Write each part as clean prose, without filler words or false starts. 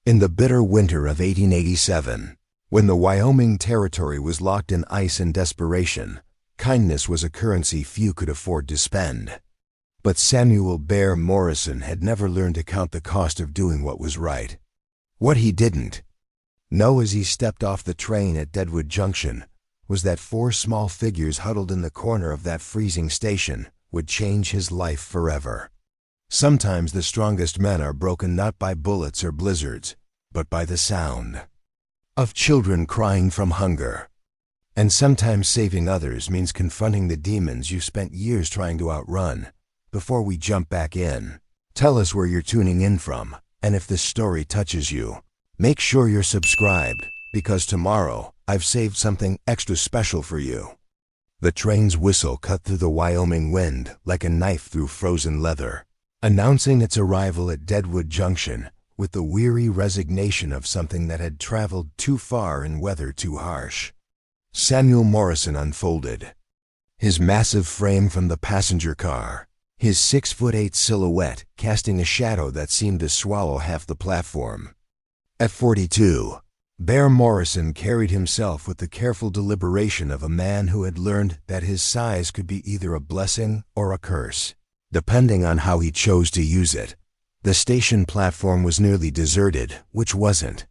In the bitter winter of 1887, when the Wyoming Territory was locked in ice and desperation, kindness was a currency few could afford to spend. But Samuel "Bear" Morrison had never learned to count the cost of doing what was right. What he didn't know as he stepped off the train at Deadwood Junction was that 4 small figures huddled in the corner of that freezing station would change his life forever. Sometimes the strongest men are broken not by bullets or blizzards, but by the sound of children crying from hunger. And sometimes saving others means confronting the demons you spent years trying to outrun. Before we jump back in, tell us where you're tuning in from, and if this story touches you, make sure you're subscribed, because tomorrow I've saved something extra special for you. The train's whistle cut through the Wyoming wind like a knife through frozen leather, announcing its arrival at Deadwood Junction with the weary resignation of something that had traveled too far in weather too harsh. Samuel Morrison unfolded, his massive frame from the passenger car, his 6'8" silhouette casting a shadow that seemed to swallow half the platform. At 42, Bear Morrison carried himself with the careful deliberation of a man who had learned that his size could be either a blessing or a curse, depending on how he chose to use it. The station platform was nearly deserted, which wasn't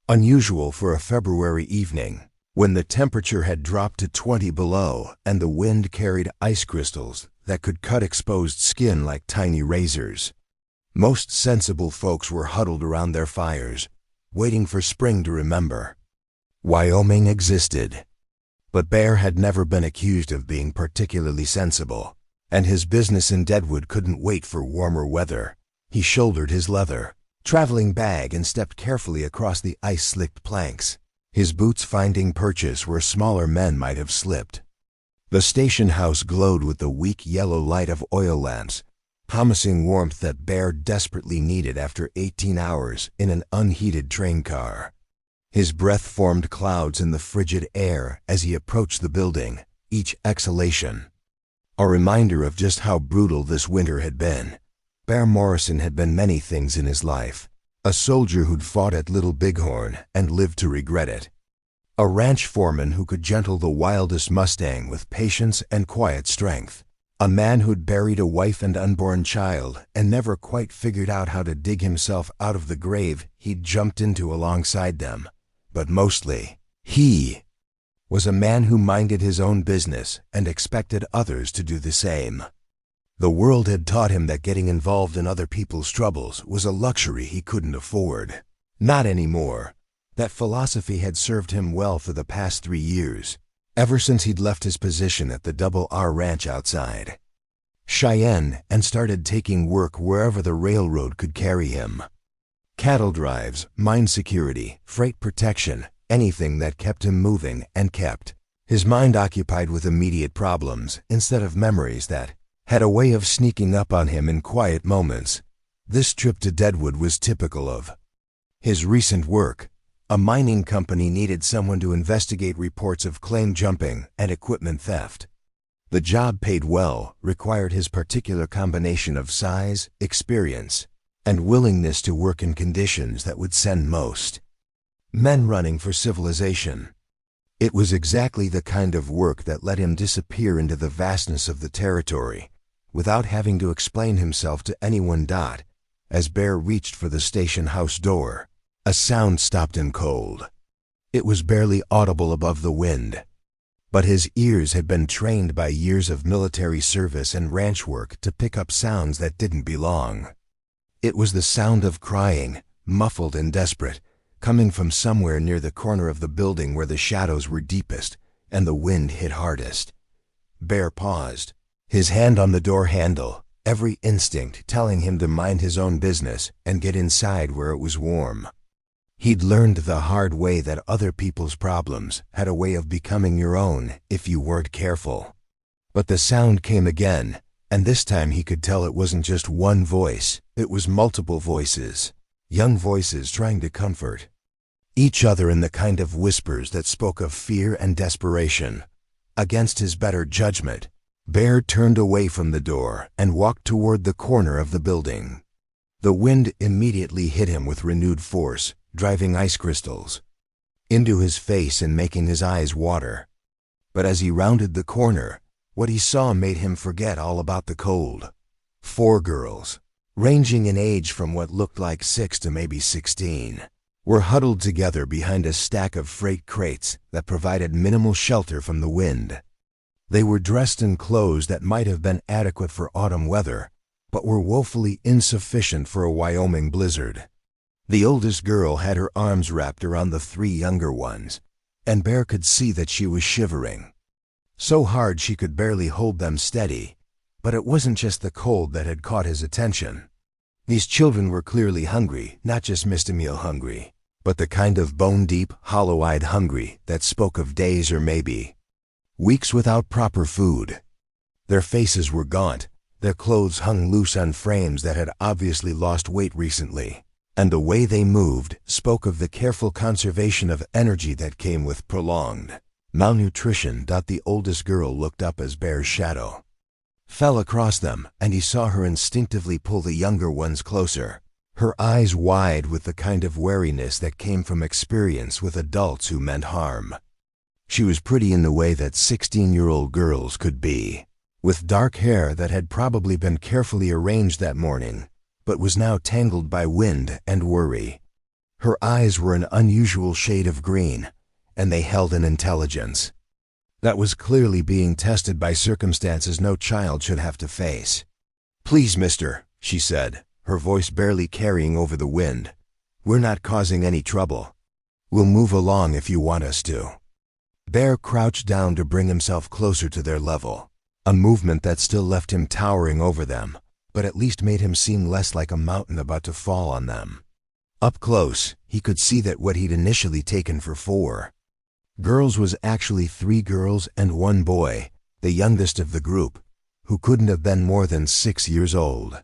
unusual for a February evening, when the temperature had dropped to 20 below and the wind carried ice crystals that could cut exposed skin like tiny razors. Most sensible folks were huddled around their fires, waiting for spring to remember. Wyoming existed. But Bear had never been accused of being particularly sensible, and his business in Deadwood couldn't wait for warmer weather. He shouldered his leather traveling bag and stepped carefully across the ice-slicked planks, his boots finding purchase where smaller men might have slipped. The station house glowed with the weak yellow light of oil lamps, promising warmth that Bear desperately needed after 18 hours in an unheated train car. His breath formed clouds in the frigid air as he approached the building, each exhalation a reminder of just how brutal this winter had been. Bear Morrison had been many things in his life: a soldier who'd fought at Little Bighorn and lived to regret it, a ranch foreman who could gentle the wildest Mustang with patience and quiet strength, a man who'd buried a wife and unborn child and never quite figured out how to dig himself out of the grave he'd jumped into alongside them. But mostly, he was a man who minded his own business and expected others to do the same. The world had taught him that getting involved in other people's troubles was a luxury he couldn't afford. Not anymore. That philosophy had served him well for the past 3 years, ever since he'd left his position at the Double R Ranch outside Cheyenne and started taking work wherever the railroad could carry him. Cattle drives, mine security, freight protection, anything that kept him moving and kept his mind occupied with immediate problems instead of memories that had a way of sneaking up on him in quiet moments. This trip to Deadwood was typical of his recent work. A mining company needed someone to investigate reports of claim jumping and equipment theft. The job paid well, required his particular combination of size, experience, and willingness to work in conditions that would send most men running for civilization. It was exactly the kind of work that let him disappear into the vastness of the territory without having to explain himself to anyone. As Bear reached for the station house door, a sound stopped him cold. It was barely audible above the wind, but his ears had been trained by years of military service and ranch work to pick up sounds that didn't belong. It was the sound of crying, muffled and desperate, coming from somewhere near the corner of the building where the shadows were deepest and the wind hit hardest. Bear paused, his hand on the door handle, every instinct telling him to mind his own business and get inside where it was warm. He'd learned the hard way that other people's problems had a way of becoming your own if you weren't careful. But the sound came again, and this time he could tell it wasn't just one voice, it was multiple voices, young voices trying to comfort each other in the kind of whispers that spoke of fear and desperation. Against his better judgment, Bear turned away from the door and walked toward the corner of the building. The wind immediately hit him with renewed force, driving ice crystals into his face and making his eyes water. But as he rounded the corner, what he saw made him forget all about the cold. 4 girls, ranging in age from what looked like 6 to maybe 16, were huddled together behind a stack of freight crates that provided minimal shelter from the wind. They were dressed in clothes that might have been adequate for autumn weather, but were woefully insufficient for a Wyoming blizzard. The oldest girl had her arms wrapped around the 3 younger ones, and Bear could see that she was shivering so hard she could barely hold them steady. But it wasn't just the cold that had caught his attention. These children were clearly hungry, not just Mr. Meal hungry, but the kind of bone-deep, hollow-eyed hungry that spoke of days or maybe weeks without proper food. Their faces were gaunt, their clothes hung loose on frames that had obviously lost weight recently, and the way they moved spoke of the careful conservation of energy that came with prolonged malnutrition. The oldest girl looked up as Bear's shadow fell across them, and he saw her instinctively pull the younger ones closer, her eyes wide with the kind of wariness that came from experience with adults who meant harm. She was pretty in the way that 16-year-old girls could be, with dark hair that had probably been carefully arranged that morning, but was now tangled by wind and worry. Her eyes were an unusual shade of green, and they held an intelligence that was clearly being tested by circumstances no child should have to face. "Please, mister," she said, her voice barely carrying over the wind. "We're not causing any trouble. We'll move along if you want us to." Bear crouched down to bring himself closer to their level, a movement that still left him towering over them, but at least made him seem less like a mountain about to fall on them. Up close, he could see that what he'd initially taken for 4 girls was actually 3 girls and 1 boy, the youngest of the group, who couldn't have been more than 6 years old.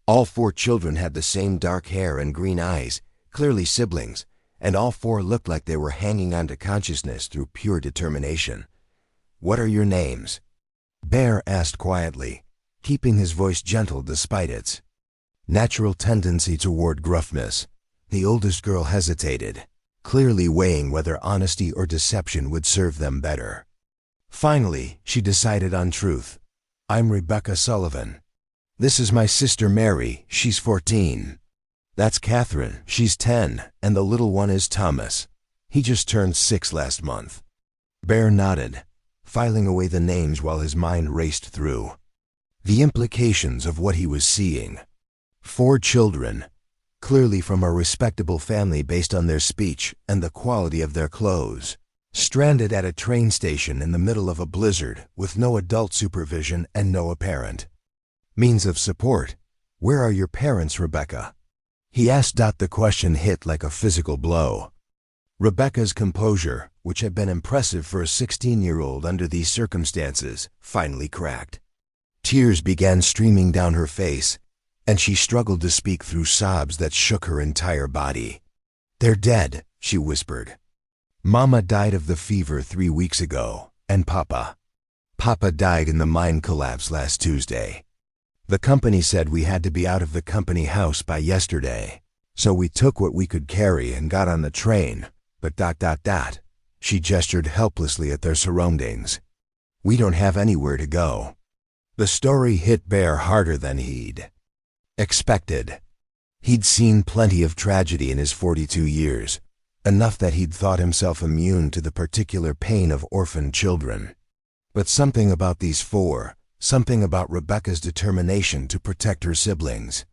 All 4 children had the same dark hair and green eyes, clearly siblings, and all 4 looked like they were hanging on to consciousness through pure determination. "What are your names?" Bear asked quietly, keeping his voice gentle despite its natural tendency toward gruffness. The oldest girl hesitated, clearly weighing whether honesty or deception would serve them better. Finally, she decided on truth. "I'm Rebecca Sullivan. This is my sister Mary, she's 14. That's Catherine, she's 10, and the little one is Thomas. He just turned 6 last month." Bear nodded, filing away the names while his mind raced through the implications of what he was seeing. 4 children, clearly from a respectable family based on their speech and the quality of their clothes, stranded at a train station in the middle of a blizzard with no adult supervision and no apparent means of support. "Where are your parents, Rebecca?" he asked. The question hit like a physical blow. Rebecca's composure, which had been impressive for a 16-year-old under these circumstances, finally cracked. Tears began streaming down her face, and she struggled to speak through sobs that shook her entire body. "They're dead," she whispered. "Mama died of the fever 3 weeks ago, and Papa died in the mine collapse last Tuesday. The company said we had to be out of the company house by yesterday, so we took what we could carry and got on the train, but ... She gestured helplessly at their surroundings. "We don't have anywhere to go." The story hit Bear harder than he'd expected. He'd seen plenty of tragedy in his 42 years, enough that he'd thought himself immune to the particular pain of orphaned children. But something about these 4, something about Rebecca's determination to protect her siblings,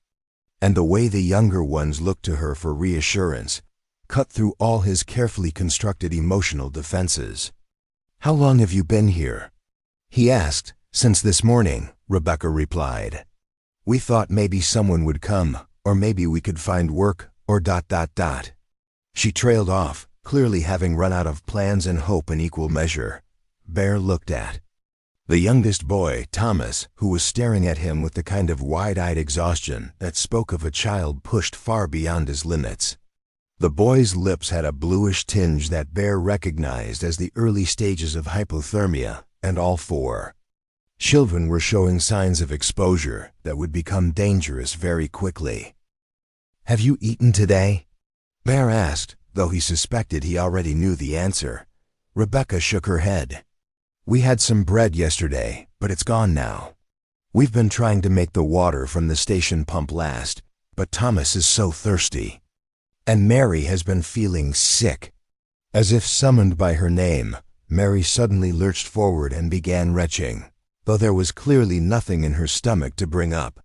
and the way the younger ones looked to her for reassurance, cut through all his carefully constructed emotional defenses. "How long have you been here?" he asked. "Since this morning," Rebecca replied. "We thought maybe someone would come, or maybe we could find work, or ... She trailed off, clearly having run out of plans and hope in equal measure. Bear looked at the youngest boy, Thomas, who was staring at him with the kind of wide-eyed exhaustion that spoke of a child pushed far beyond his limits. The boy's lips had a bluish tinge that Bear recognized as the early stages of hypothermia, and all 4 children were showing signs of exposure that would become dangerous very quickly. "Have you eaten today?" Bear asked, though he suspected he already knew the answer. Rebecca shook her head. "We had some bread yesterday, but it's gone now. We've been trying to make the water from the station pump last, but Thomas is so thirsty. And Mary has been feeling sick." As if summoned by her name, Mary suddenly lurched forward and began retching, though there was clearly nothing in her stomach to bring up.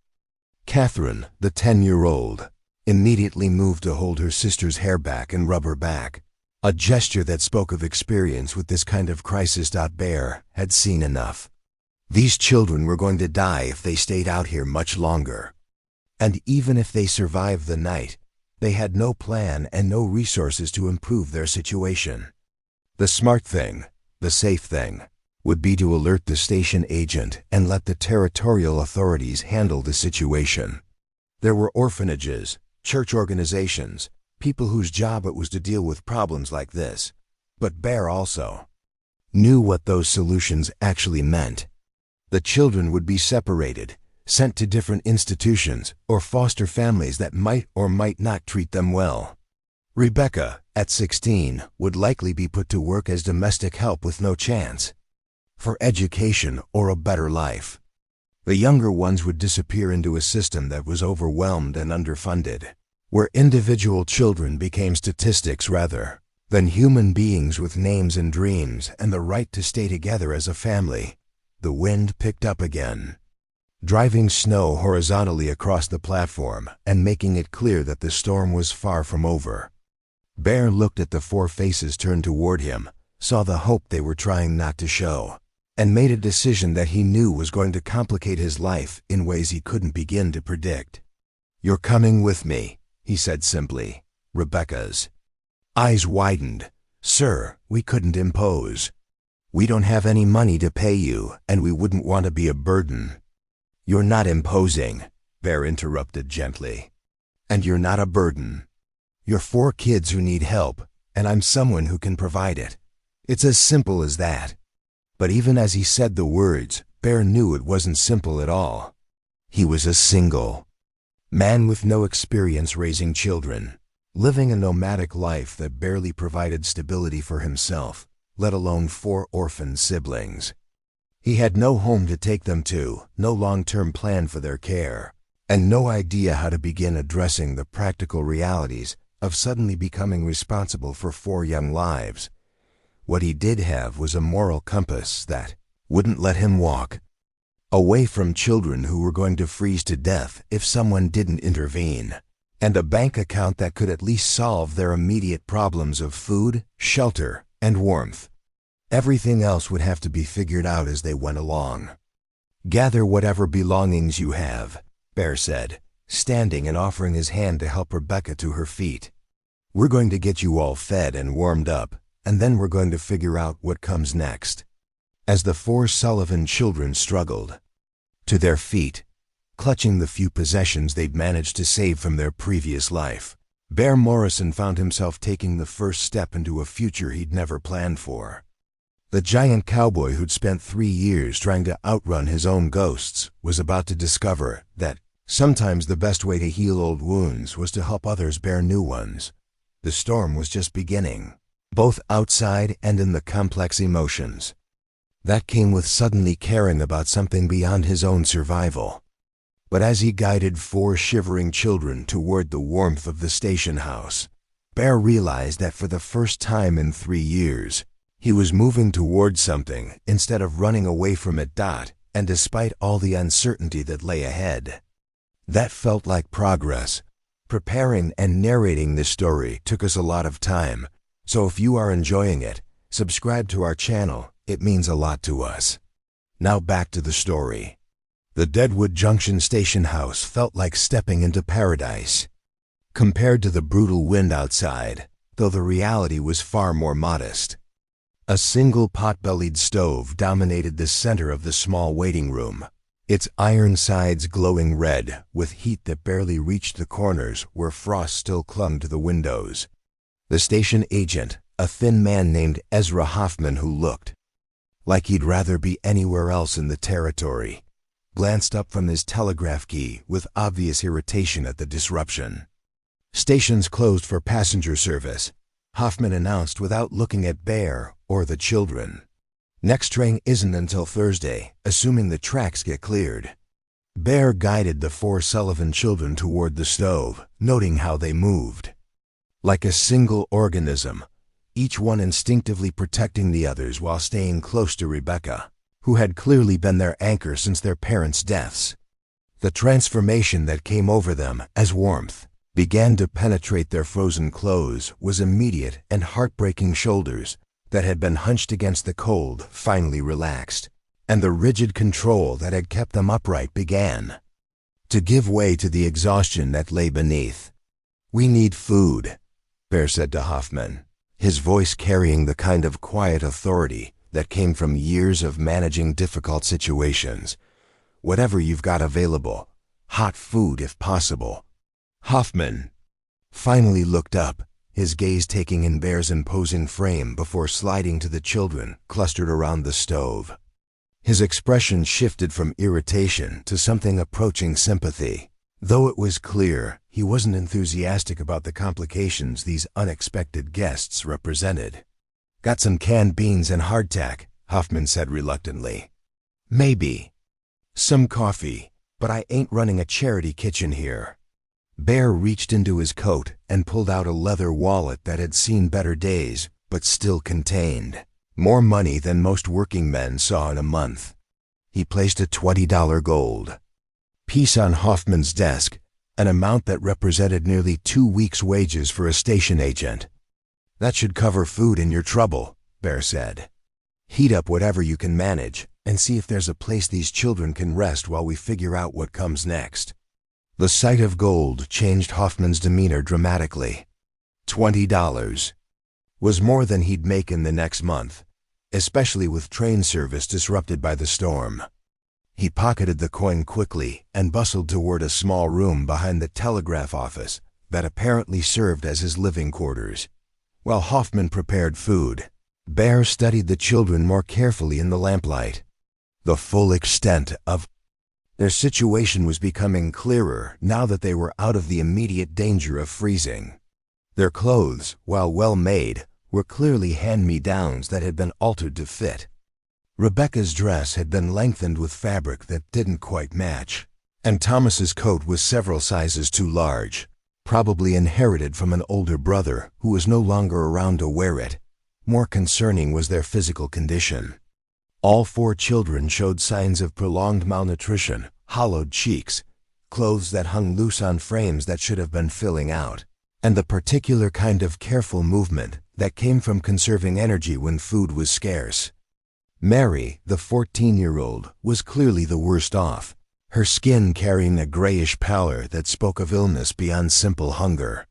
Catherine, the 10-year-old, immediately moved to hold her sister's hair back and rub her back, a gesture that spoke of experience with this kind of crisis. Bear had seen enough. These children were going to die if they stayed out here much longer. And even if they survived the night, they had no plan and no resources to improve their situation. The smart thing, the safe thing, would be to alert the station agent and let the territorial authorities handle the situation. There were orphanages, church organizations, people whose job it was to deal with problems like this. But Bear also knew what those solutions actually meant. The children would be separated, sent to different institutions or foster families that might or might not treat them well. Rebecca, at 16, would likely be put to work as domestic help with no chance for education or a better life. The younger ones would disappear into a system that was overwhelmed and underfunded, where individual children became statistics rather than human beings with names and dreams and the right to stay together as a family. The wind picked up again, driving snow horizontally across the platform and making it clear that the storm was far from over. Bear looked at the four faces turned toward him, saw the hope they were trying not to show, and made a decision that he knew was going to complicate his life in ways he couldn't begin to predict. "You're coming with me," he said simply. Rebecca's eyes widened. "Sir, we couldn't impose. We don't have any money to pay you, and we wouldn't want to be a burden." "You're not imposing," Bear interrupted gently. "And you're not a burden. You're 4 kids who need help, and I'm someone who can provide it. It's as simple as that." But even as he said the words, Bear knew it wasn't simple at all. He was a single man with no experience raising children, living a nomadic life that barely provided stability for himself, let alone 4 orphan siblings. He had no home to take them to, no long-term plan for their care, and no idea how to begin addressing the practical realities of suddenly becoming responsible for 4 young lives. What he did have was a moral compass that wouldn't let him walk away from children who were going to freeze to death if someone didn't intervene, and a bank account that could at least solve their immediate problems of food, shelter, and warmth. Everything else would have to be figured out as they went along. "Gather whatever belongings you have," Bear said, standing and offering his hand to help Rebecca to her feet. "We're going to get you all fed and warmed up, and then we're going to figure out what comes next." As the 4 Sullivan children struggled to their feet, clutching the few possessions they'd managed to save from their previous life, Bear Morrison found himself taking the first step into a future he'd never planned for. The giant cowboy who'd spent 3 years trying to outrun his own ghosts was about to discover that sometimes the best way to heal old wounds was to help others bear new ones. The storm was just beginning, both outside and in the complex emotions that came with suddenly caring about something beyond his own survival. But as he guided 4 shivering children toward the warmth of the station house, Bear realized that for the first time in 3 years, he was moving toward something instead of running away from it. And despite all the uncertainty that lay ahead, that felt like progress. Preparing and narrating this story took us a lot of time, so if you are enjoying it, subscribe to our channel. It means a lot to us. Now back to the story. The Deadwood Junction station house felt like stepping into paradise compared to the brutal wind outside, though the reality was far more modest. A single pot-bellied stove dominated the center of the small waiting room, its iron sides glowing red with heat that barely reached the corners where frost still clung to the windows. The station agent, a thin man named Ezra Hoffman who looked like he'd rather be anywhere else in the territory, glanced up from his telegraph key with obvious irritation at the disruption. Stations closed for passenger service, Hoffman announced without looking at Bear or the children. Next train isn't until Thursday, assuming the tracks get cleared. Bear guided the 4 Sullivan children toward the stove, noting how they moved. Like a single organism, each one instinctively protecting the others while staying close to Rebecca, who had clearly been their anchor since their parents' deaths. The transformation that came over them as warmth began to penetrate their frozen clothes was immediate, and heartbreaking shoulders that had been hunched against the cold finally relaxed, and the rigid control that had kept them upright began to give way to the exhaustion that lay beneath. "We need food," Bear said to Hoffman, his voice carrying the kind of quiet authority that came from years of managing difficult situations. "Whatever you've got available, hot food if possible." Hoffman finally looked up, his gaze taking in Bear's imposing frame before sliding to the children clustered around the stove. His expression shifted from irritation to something approaching sympathy, though it was clear he wasn't enthusiastic about the complications these unexpected guests represented. "Got some canned beans and hardtack," Hoffman said reluctantly. "Maybe some coffee, but I ain't running a charity kitchen here." Bear reached into his coat and pulled out a leather wallet that had seen better days, but still contained more money than most working men saw in a month. He placed a $20 gold piece on Hoffman's desk, an amount that represented nearly 2 weeks' wages for a station agent. "That should cover food in your trouble," Bear said. "Heat up whatever you can manage and see if there's a place these children can rest while we figure out what comes next." The sight of gold changed Hoffman's demeanor dramatically. $20 was more than he'd make in the next month, especially with train service disrupted by the storm. He pocketed the coin quickly and bustled toward a small room behind the telegraph office that apparently served as his living quarters. While Hoffman prepared food, Bear studied the children more carefully in the lamplight. The full extent of their situation was becoming clearer now that they were out of the immediate danger of freezing. Their clothes, while well made, were clearly hand-me-downs that had been altered to fit. Rebecca's dress had been lengthened with fabric that didn't quite match, and Thomas's coat was several sizes too large, probably inherited from an older brother who was no longer around to wear it. More concerning was their physical condition. All 4 children showed signs of prolonged malnutrition, hollowed cheeks, clothes that hung loose on frames that should have been filling out, and the particular kind of careful movement that came from conserving energy when food was scarce. Mary, the 14-year-old, was clearly the worst off, her skin carrying a grayish pallor that spoke of illness beyond simple hunger.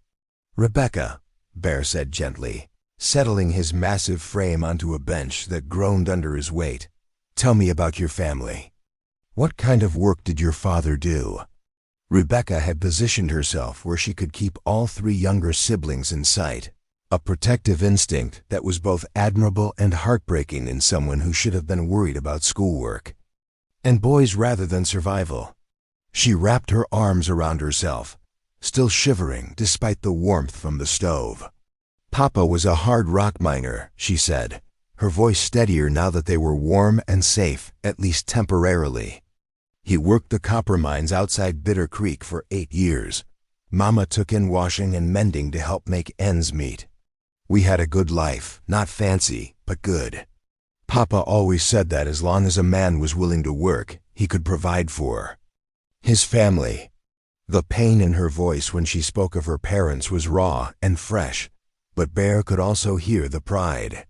"Rebecca," Bear said gently, settling his massive frame onto a bench that groaned under his weight, "tell me about your family. What kind of work did your father do?" Rebecca had positioned herself where she could keep all 3 younger siblings in sight, a protective instinct that was both admirable and heartbreaking in someone who should have been worried about schoolwork and boys rather than survival. She wrapped her arms around herself, still shivering despite the warmth from the stove. "Papa was a hard rock miner," she said, her voice steadier now that they were warm and safe, at least temporarily. "He worked the copper mines outside Bitter Creek for 8 years. Mama took in washing and mending to help make ends meet. We had a good life, not fancy, but good. Papa always said that as long as a man was willing to work, he could provide for his family." The pain in her voice when she spoke of her parents was raw and fresh, but Bear could also hear the pride.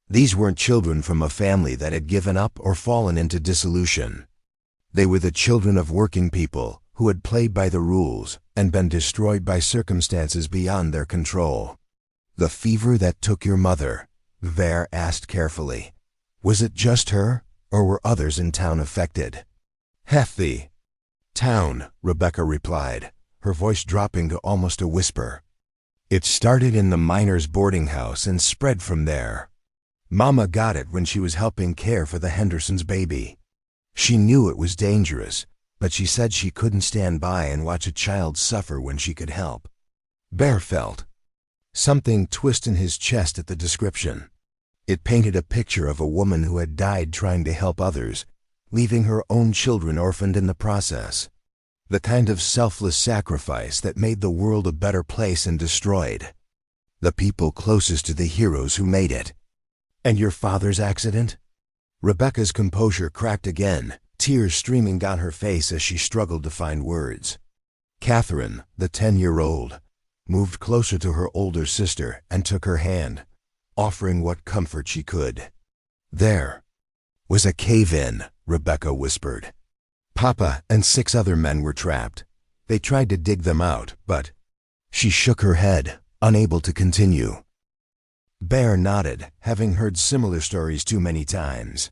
These weren't children from a family that had given up or fallen into dissolution. They were the children of working people who had played by the rules and been destroyed by circumstances beyond their control. "The fever that took your mother," Bear asked carefully, "was it just her, or were others in town affected?" "Half the town," Rebecca replied, her voice dropping to almost a whisper. "It started in the miners' boarding house and spread from there. Mama got it when she was helping care for the Hendersons' baby. She knew it was dangerous, but she said she couldn't stand by and watch a child suffer when she could help. Bear felt something twist in his chest at the description. It painted a picture of a woman who had died trying to help others, leaving her own children orphaned in the process. The kind of selfless sacrifice that made the world a better place and destroyed the people closest to the heroes who made it. And your father's accident? Rebecca's composure cracked again, tears streaming down her face as she struggled to find words. Catherine, the 10-year-old, moved closer to her older sister and took her hand, offering what comfort she could. There was a cave-in, Rebecca whispered. Papa and 6 other men were trapped. They tried to dig them out, but she shook her head, unable to continue. Bear nodded, having heard similar stories too many times.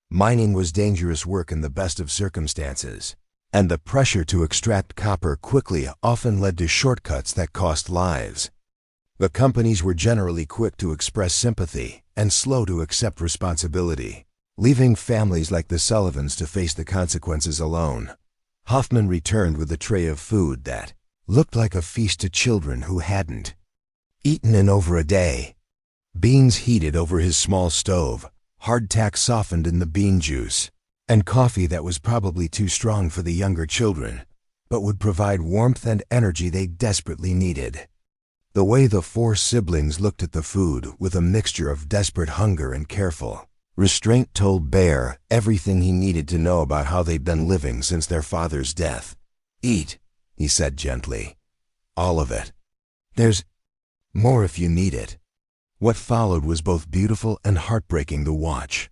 Mining was dangerous work in the best of circumstances, and the pressure to extract copper quickly often led to shortcuts that cost lives. The companies were generally quick to express sympathy and slow to accept responsibility, leaving families like the Sullivans to face the consequences alone. Hoffman returned with a tray of food that looked like a feast to children who hadn't eaten in over a day. Beans heated over his small stove, hardtack softened in the bean juice, and coffee that was probably too strong for the younger children, but would provide warmth and energy they desperately needed. The way the 4 siblings looked at the food with a mixture of desperate hunger and careful restraint told Bear everything he needed to know about how they'd been living since their father's death. Eat, he said gently. All of it. There's more if you need it. What followed was both beautiful and heartbreaking to watch.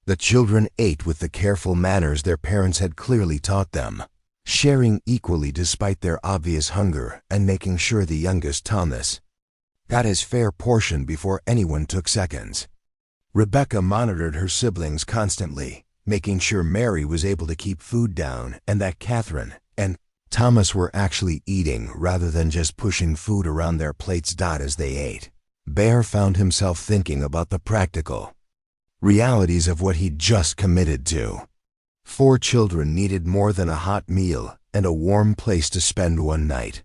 The children ate with the careful manners their parents had clearly taught them, sharing equally despite their obvious hunger and making sure the youngest, Thomas, got his fair portion before anyone took seconds. Rebecca monitored her siblings constantly, making sure Mary was able to keep food down and that Catherine and Thomas were actually eating rather than just pushing food around their plates as they ate. Bear found himself thinking about the practical realities of what he'd just committed to. 4 children needed more than a hot meal and a warm place to spend one night.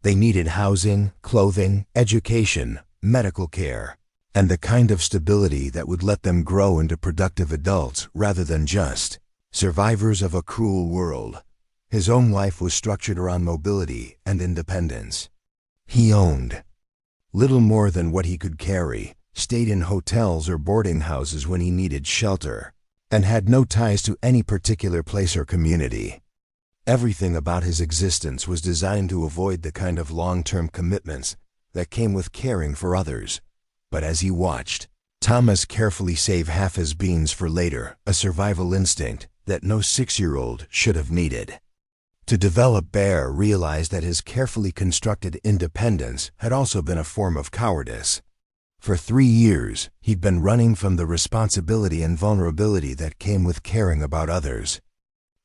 They needed housing, clothing, education, medical care, and the kind of stability that would let them grow into productive adults rather than just survivors of a cruel world. His own life was structured around mobility and independence. He owned little more than what he could carry, stayed in hotels or boarding houses when he needed shelter, and had no ties to any particular place or community. Everything about his existence was designed to avoid the kind of long-term commitments that came with caring for others. But as he watched Thomas carefully save half his beans for later, a survival instinct that no 6-year-old should have needed to develop, Bear realized that his carefully constructed independence had also been a form of cowardice. For 3 years, he'd been running from the responsibility and vulnerability that came with caring about others.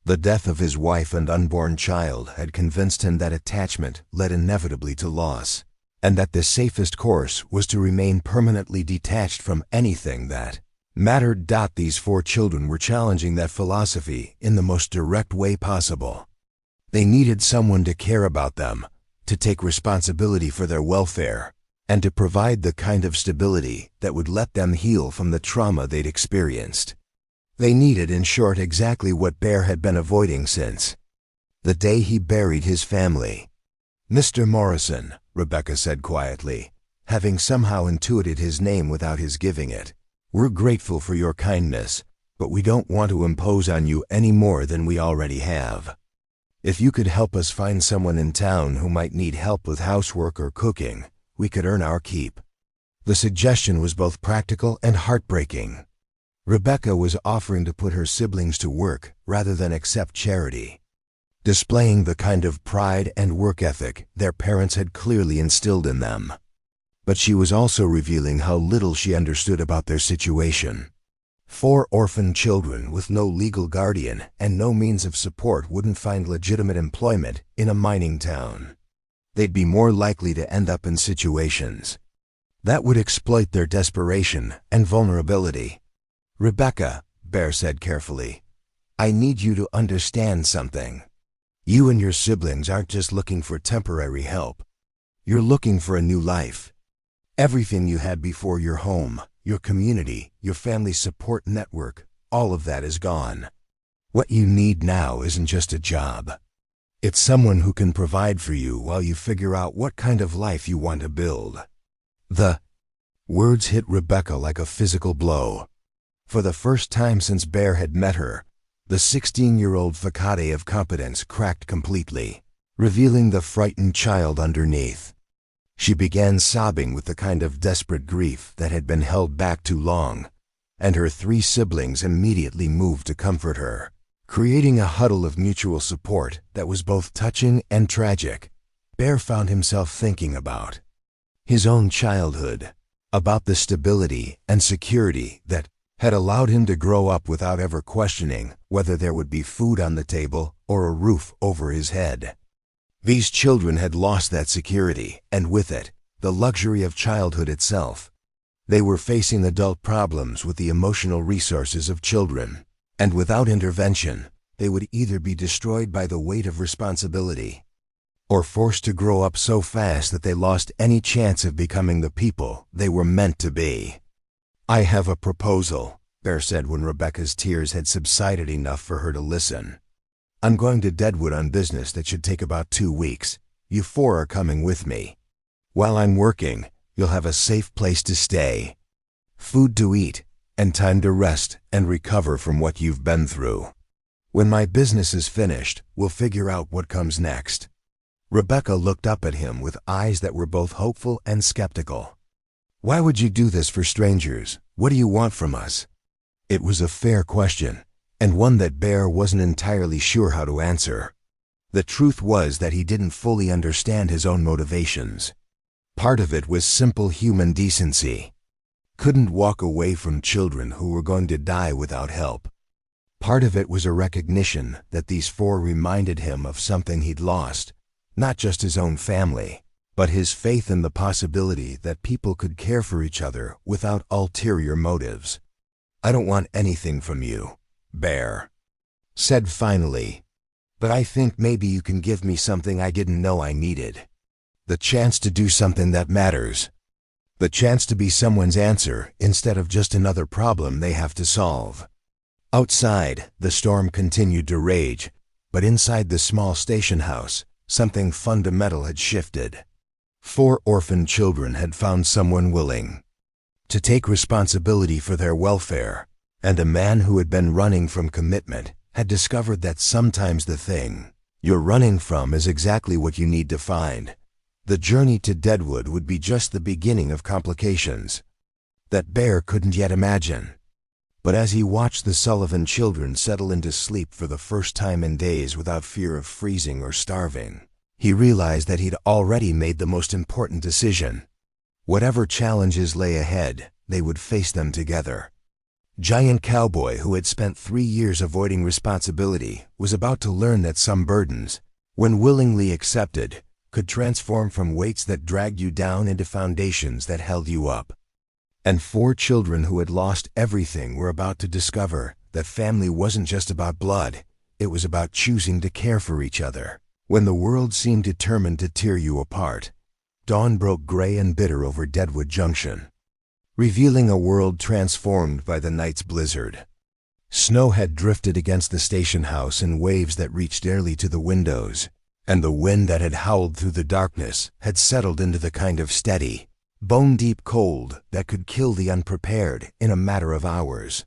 The death of his wife and unborn child had convinced him that attachment led inevitably to loss, and that the safest course was to remain permanently detached from anything that mattered. These 4 children were challenging that philosophy in the most direct way possible. They needed someone to care about them, to take responsibility for their welfare, and to provide the kind of stability that would let them heal from the trauma they'd experienced. They needed, in short, exactly what Bear had been avoiding since the day he buried his family. Mr. Morrison, Rebecca said quietly, having somehow intuited his name without his giving it, we're grateful for your kindness, but we don't want to impose on you any more than we already have. If you could help us find someone in town who might need help with housework or cooking, we could earn our keep. The suggestion was both practical and heartbreaking. Rebecca was offering to put her siblings to work rather than accept charity, displaying the kind of pride and work ethic their parents had clearly instilled in them. But she was also revealing how little she understood about their situation. 4 orphan children with no legal guardian and no means of support wouldn't find legitimate employment in a mining town. They'd be more likely to end up in situations that would exploit their desperation and vulnerability. Rebecca, Bear said carefully, I need you to understand something. You and your siblings aren't just looking for temporary help. You're looking for a new life. Everything you had before, your home, your community, your family support network, all of that is gone. What you need now isn't just a job. It's someone who can provide for you while you figure out what kind of life you want to build. The words hit Rebecca like a physical blow. For the first time since Bear had met her, the 16-year-old facade of competence cracked completely, revealing the frightened child underneath. She began sobbing with the kind of desperate grief that had been held back too long, and her 3 siblings immediately moved to comfort her, creating a huddle of mutual support that was both touching and tragic. Bear found himself thinking about his own childhood, about the stability and security that had allowed him to grow up without ever questioning whether there would be food on the table or a roof over his head. These children had lost that security, and with it, the luxury of childhood itself. They were facing adult problems with the emotional resources of children, and without intervention, they would either be destroyed by the weight of responsibility, or forced to grow up so fast that they lost any chance of becoming the people they were meant to be. "I have a proposal," Bear said when Rebecca's tears had subsided enough for her to listen. "I'm going to Deadwood on business that should take about 2 weeks. You 4 are coming with me. While I'm working, you'll have a safe place to stay, food to eat, and time to rest and recover from what you've been through. When my business is finished, we'll figure out what comes next." Rebecca looked up at him with eyes that were both hopeful and skeptical. "Why would you do this for strangers? What do you want from us?" It was a fair question, and one that Bear wasn't entirely sure how to answer. The truth was that he didn't fully understand his own motivations. Part of it was simple human decency. Couldn't walk away from children who were going to die without help. Part of it was a recognition that these 4 reminded him of something he'd lost, not just his own family, but his faith in the possibility that people could care for each other without ulterior motives. "I don't want anything from you," Bear said finally, "but I think maybe you can give me something I didn't know I needed. The chance to do something that matters. The chance to be someone's answer instead of just another problem they have to solve." Outside, the storm continued to rage, but inside the small station house, something fundamental had shifted. 4 orphaned children had found someone willing to take responsibility for their welfare, and a man who had been running from commitment had discovered that sometimes the thing you're running from is exactly what you need to find. The journey to Deadwood would be just the beginning of complications that Bear couldn't yet imagine. But as he watched the Sullivan children settle into sleep for the first time in days without fear of freezing or starving, he realized that he'd already made the most important decision. Whatever challenges lay ahead, they would face them together. Giant Cowboy, who had spent 3 years avoiding responsibility, was about to learn that some burdens, when willingly accepted, could transform from weights that dragged you down into foundations that held you up. And 4 children who had lost everything were about to discover that family wasn't just about blood, it was about choosing to care for each other. When the world seemed determined to tear you apart, dawn broke gray and bitter over Deadwood Junction, revealing a world transformed by the night's blizzard. Snow had drifted against the station house in waves that reached nearly to the windows, and the wind that had howled through the darkness had settled into the kind of steady, bone-deep cold that could kill the unprepared in a matter of hours.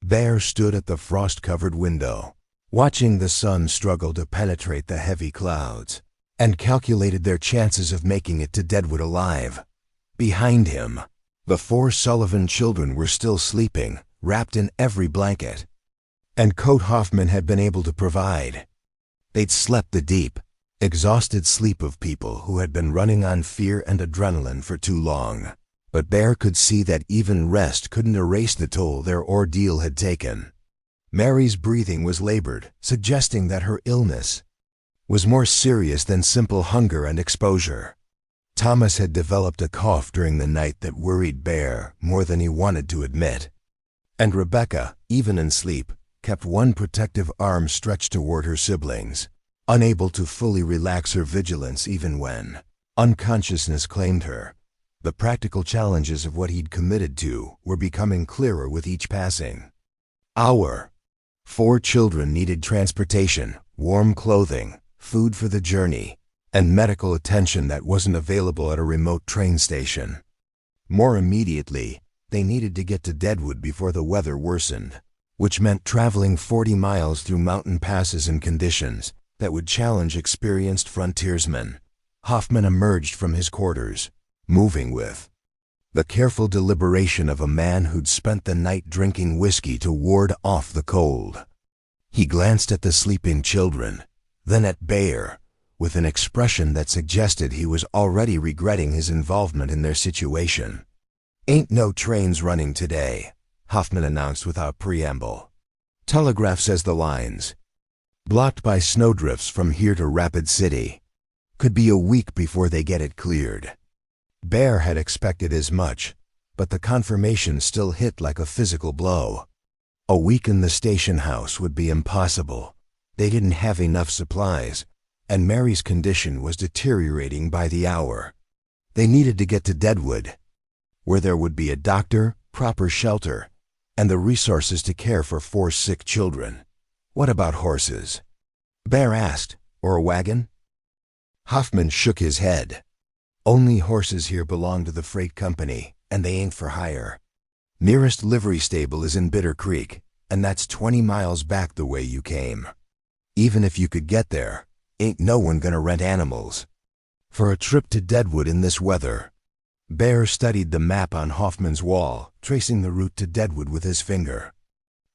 Bear stood at the frost-covered window, watching the sun struggle to penetrate the heavy clouds, and calculated their chances of making it to Deadwood alive. Behind him, the 4 Sullivan children were still sleeping, wrapped in every blanket, and Coat Hoffman had been able to provide. They'd slept the deep, exhausted sleep of people who had been running on fear and adrenaline for too long. But Bear could see that even rest couldn't erase the toll their ordeal had taken. Mary's breathing was labored, suggesting that her illness was more serious than simple hunger and exposure. Thomas had developed a cough during the night that worried Bear more than he wanted to admit. And Rebecca, even in sleep, kept one protective arm stretched toward her siblings, unable to fully relax her vigilance even when Unconsciousness claimed her. The practical challenges of what he'd committed to were becoming clearer with each passing hour. 4 children needed transportation, warm clothing, food for the journey, and medical attention that wasn't available at a remote train station. More immediately, they needed to get to Deadwood before the weather worsened, which meant traveling 40 miles through mountain passes and conditions that would challenge experienced frontiersmen. Hoffman emerged from his quarters, moving with the careful deliberation of a man who'd spent the night drinking whiskey to ward off the cold. He glanced at the sleeping children, then at Bayer, with an expression that suggested he was already regretting his involvement in their situation. "Ain't no trains running today," Hoffman announced without preamble. "Telegraph says the lines. Blocked by snowdrifts from here to Rapid City. Could be a week before they get it cleared." Bayer had expected as much, but the confirmation still hit like a physical blow. A week in the station house would be impossible. They didn't have enough supplies, and Mary's condition was deteriorating by the hour. They needed to get to Deadwood, where there would be a doctor, proper shelter, and the resources to care for 4 sick children. "What about horses?" Bayer asked. "Or a wagon?" Hoffman shook his head. "Only horses here belong to the freight company, and they ain't for hire. Nearest livery stable is in Bitter Creek, and that's 20 miles back the way you came. Even if you could get there, ain't no one gonna rent animals. For a trip to Deadwood in this weather." Bayer studied the map on Hoffman's wall, tracing the route to Deadwood with his finger.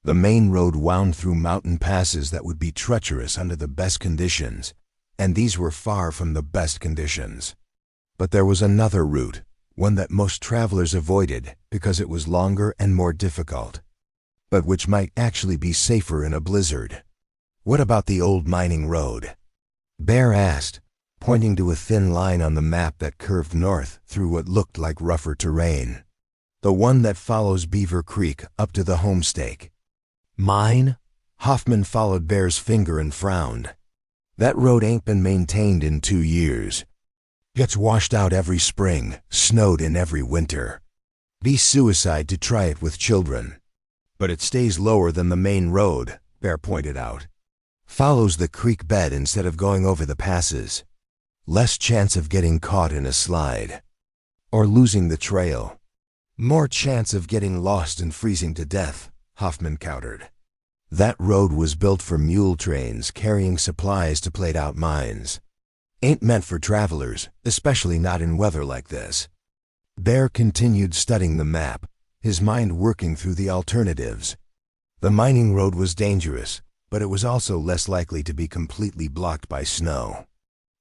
The main road wound through mountain passes that would be treacherous under the best conditions, and these were far from the best conditions. But there was another route, one that most travelers avoided because it was longer and more difficult, but which might actually be safer in a blizzard. "What about the old mining road?" Bayer asked, pointing to a thin line on the map that curved north through what looked like rougher terrain. "The one that follows Beaver Creek up to the homestake." "Mine?" Hoffman followed Bayer's finger and frowned. "That road ain't been maintained in 2 years. Gets washed out every spring, snowed in every winter. Be suicide to try it with children. But it stays lower than the main road," Bayer pointed out. "Follows the creek bed instead of going over the passes. Less chance of getting caught in a slide. Or losing the trail. More chance of getting lost and freezing to death," Hoffman countered. "That road was built for mule trains carrying supplies to played-out mines. Ain't meant for travelers, especially not in weather like this." Bayer continued studying the map, his mind working through the alternatives. The mining road was dangerous, but it was also less likely to be completely blocked by snow.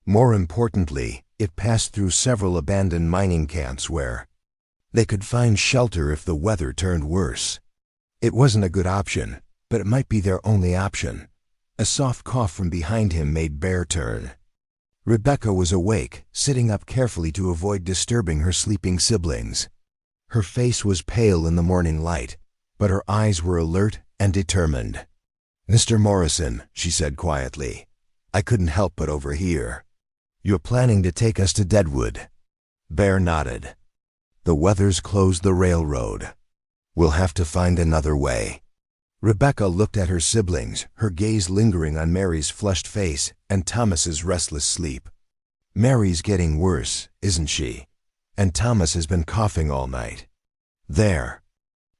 More importantly, it passed through several abandoned mining camps where they could find shelter if the weather turned worse. It wasn't a good option, but it might be their only option. A soft cough from behind him made Bayer turn. Rebecca was awake, sitting up carefully to avoid disturbing her sleeping siblings. Her face was pale in the morning light, but her eyes were alert and determined. "Mr. Morrison," she said quietly, "I couldn't help but overhear. You're planning to take us to Deadwood." Bayer nodded. "The weather's closed the railroad. We'll have to find another way." Rebecca looked at her siblings, her gaze lingering on Mary's flushed face and Thomas's restless sleep. "Mary's getting worse, isn't she? And Thomas has been coughing all night." There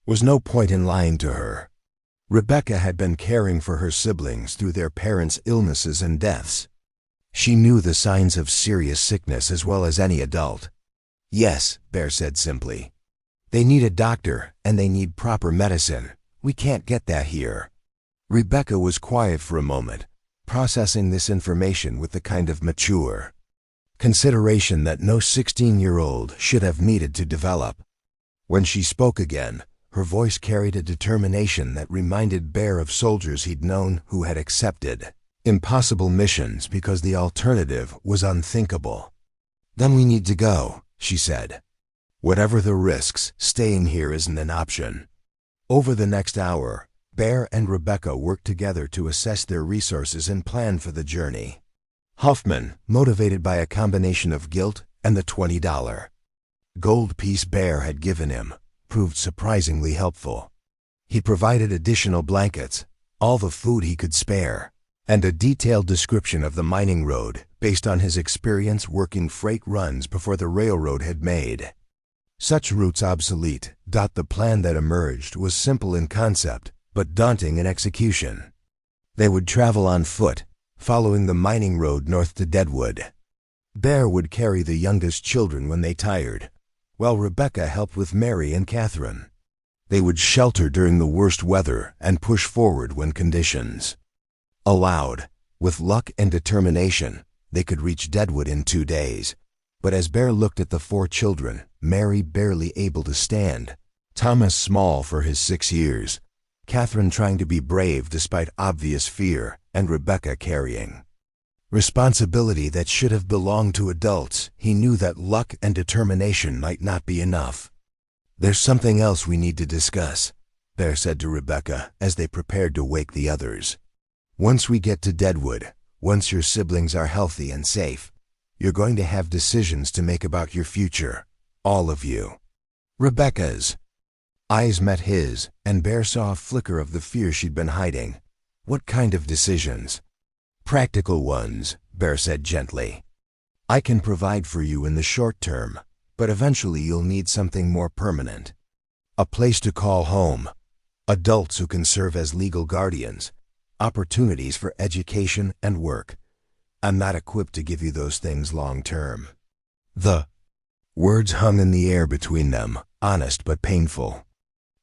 was no point in lying to her. Rebecca had been caring for her siblings through their parents' illnesses and deaths. She knew the signs of serious sickness as well as any adult. "Yes," Bayer said simply. "They need a doctor, and they need proper medicine. We can't get that here." Rebecca was quiet for a moment, processing this information with the kind of mature consideration that no 16-year-old should have needed to develop. When she spoke again, her voice carried a determination that reminded Bayer of soldiers he'd known who had accepted impossible missions because the alternative was unthinkable. "Then we need to go," she said. "Whatever the risks, staying here isn't an option." Over the next hour, Bayer and Rebecca worked together to assess their resources and plan for the journey. Hoffman, motivated by a combination of guilt and the $20 gold piece Bear had given him proved surprisingly helpful. He provided additional blankets, all the food he could spare, and a detailed description of the mining road based on his experience working freight runs before the railroad had made such routes obsolete. The plan that emerged was simple in concept, but daunting in execution. They would travel on foot, following the mining road north to Deadwood. Bear would carry the youngest children when they tired, while Rebecca helped with Mary and Catherine. They would shelter during the worst weather and push forward when conditions allowed. With luck and determination, they could reach Deadwood in 2 days. But as Bear looked at the 4 children, Mary barely able to stand, Thomas small for his 6 years, Catherine trying to be brave despite obvious fear, and Rebecca carrying responsibility that should have belonged to adults, he knew that luck and determination might not be enough. "There's something else we need to discuss," Bear said to Rebecca as they prepared to wake the others. "Once we get to Deadwood, once your siblings are healthy and safe, you're going to have decisions to make about your future, all of you." Rebecca's eyes met his, and Bear saw a flicker of the fear she'd been hiding. "What kind of decisions?" "Practical ones," Bear said gently. "I can provide for you in the short term, but eventually you'll need something more permanent. A place to call home, adults who can serve as legal guardians, opportunities for education and work. I'm not equipped to give you those things long term." The words hung in the air between them, honest but painful.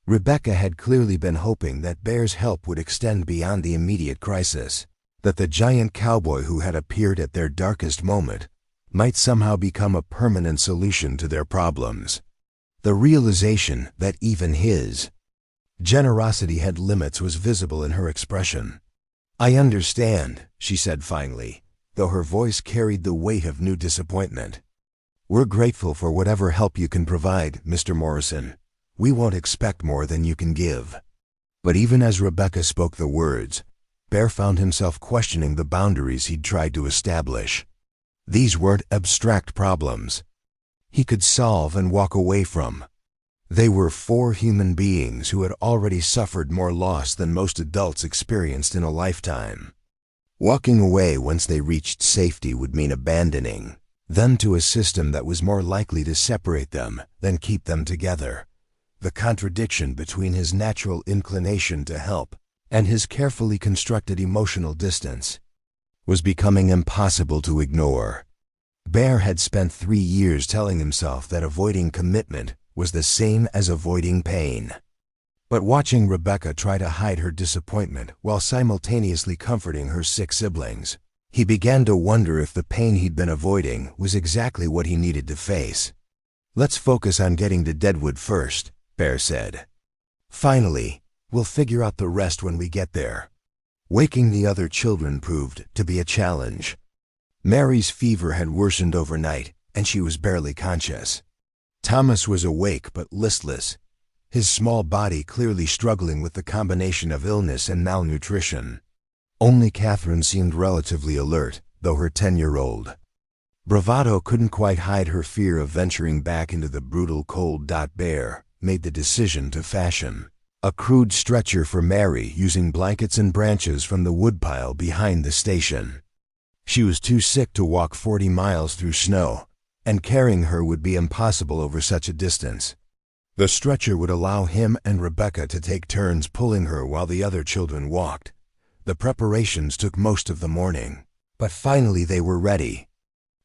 Rebecca had clearly been hoping that Bear's help would extend beyond the immediate crisis, that the giant cowboy who had appeared at their darkest moment might somehow become a permanent solution to their problems. The realization that even his generosity had limits was visible in her expression. "I understand," she said finally, though her voice carried the weight of new disappointment. "We're grateful for whatever help you can provide, Mr. Morrison. We won't expect more than you can give." But even as Rebecca spoke the words, Bear found himself questioning the boundaries he'd tried to establish. These weren't abstract problems he could solve and walk away from. They were 4 human beings who had already suffered more loss than most adults experienced in a lifetime. Walking away once they reached safety would mean abandoning them to a system that was more likely to separate them than keep them together. The contradiction between his natural inclination to help and his carefully constructed emotional distance was becoming impossible to ignore. Bear had spent 3 years telling himself that avoiding commitment was the same as avoiding pain. But watching Rebecca try to hide her disappointment while simultaneously comforting her 6 siblings, he began to wonder if the pain he'd been avoiding was exactly what he needed to face. "Let's focus on getting to Deadwood first," Bear said. "Finally, we'll figure out the rest when we get there." Waking the other children proved to be a challenge. Mary's fever had worsened overnight, and she was barely conscious. Thomas was awake but listless, his small body clearly struggling with the combination of illness and malnutrition. Only Catherine seemed relatively alert, though her 10-year-old bravado couldn't quite hide her fear of venturing back into the brutal cold. Bear made the decision to fashion a crude stretcher for Mary using blankets and branches from the woodpile behind the station. She was too sick to walk 40 miles through snow, and carrying her would be impossible over such a distance. The stretcher would allow him and Rebecca to take turns pulling her while the other children walked. The preparations took most of the morning, but finally they were ready.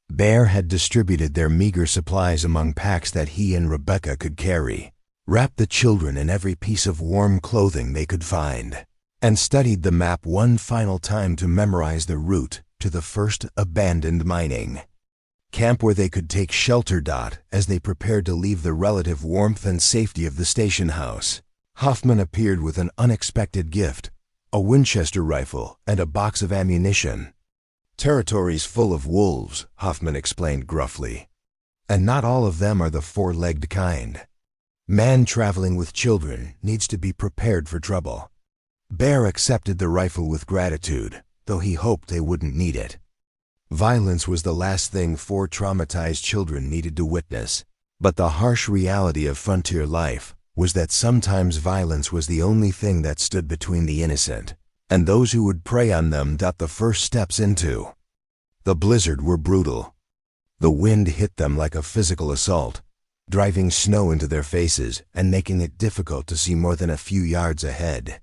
Bear had distributed their meager supplies among packs that he and Rebecca could carry, wrapped the children in every piece of warm clothing they could find, and studied the map one final time to memorize the route to the first abandoned mining camp where they could take shelter. As they prepared to leave the relative warmth and safety of the station house, Hoffman appeared with an unexpected gift, a Winchester rifle and a box of ammunition. "Territory's full of wolves," Hoffman explained gruffly, "and not all of them are the 4-legged kind. Man traveling with children needs to be prepared for trouble." Bear accepted the rifle with gratitude, though he hoped they wouldn't need it. Violence was the last thing 4 traumatized children needed to witness. But the harsh reality of frontier life was that sometimes violence was the only thing that stood between the innocent and those who would prey on them. The first steps into the blizzard were brutal. The wind hit them like a physical assault, driving snow into their faces and making it difficult to see more than a few yards ahead.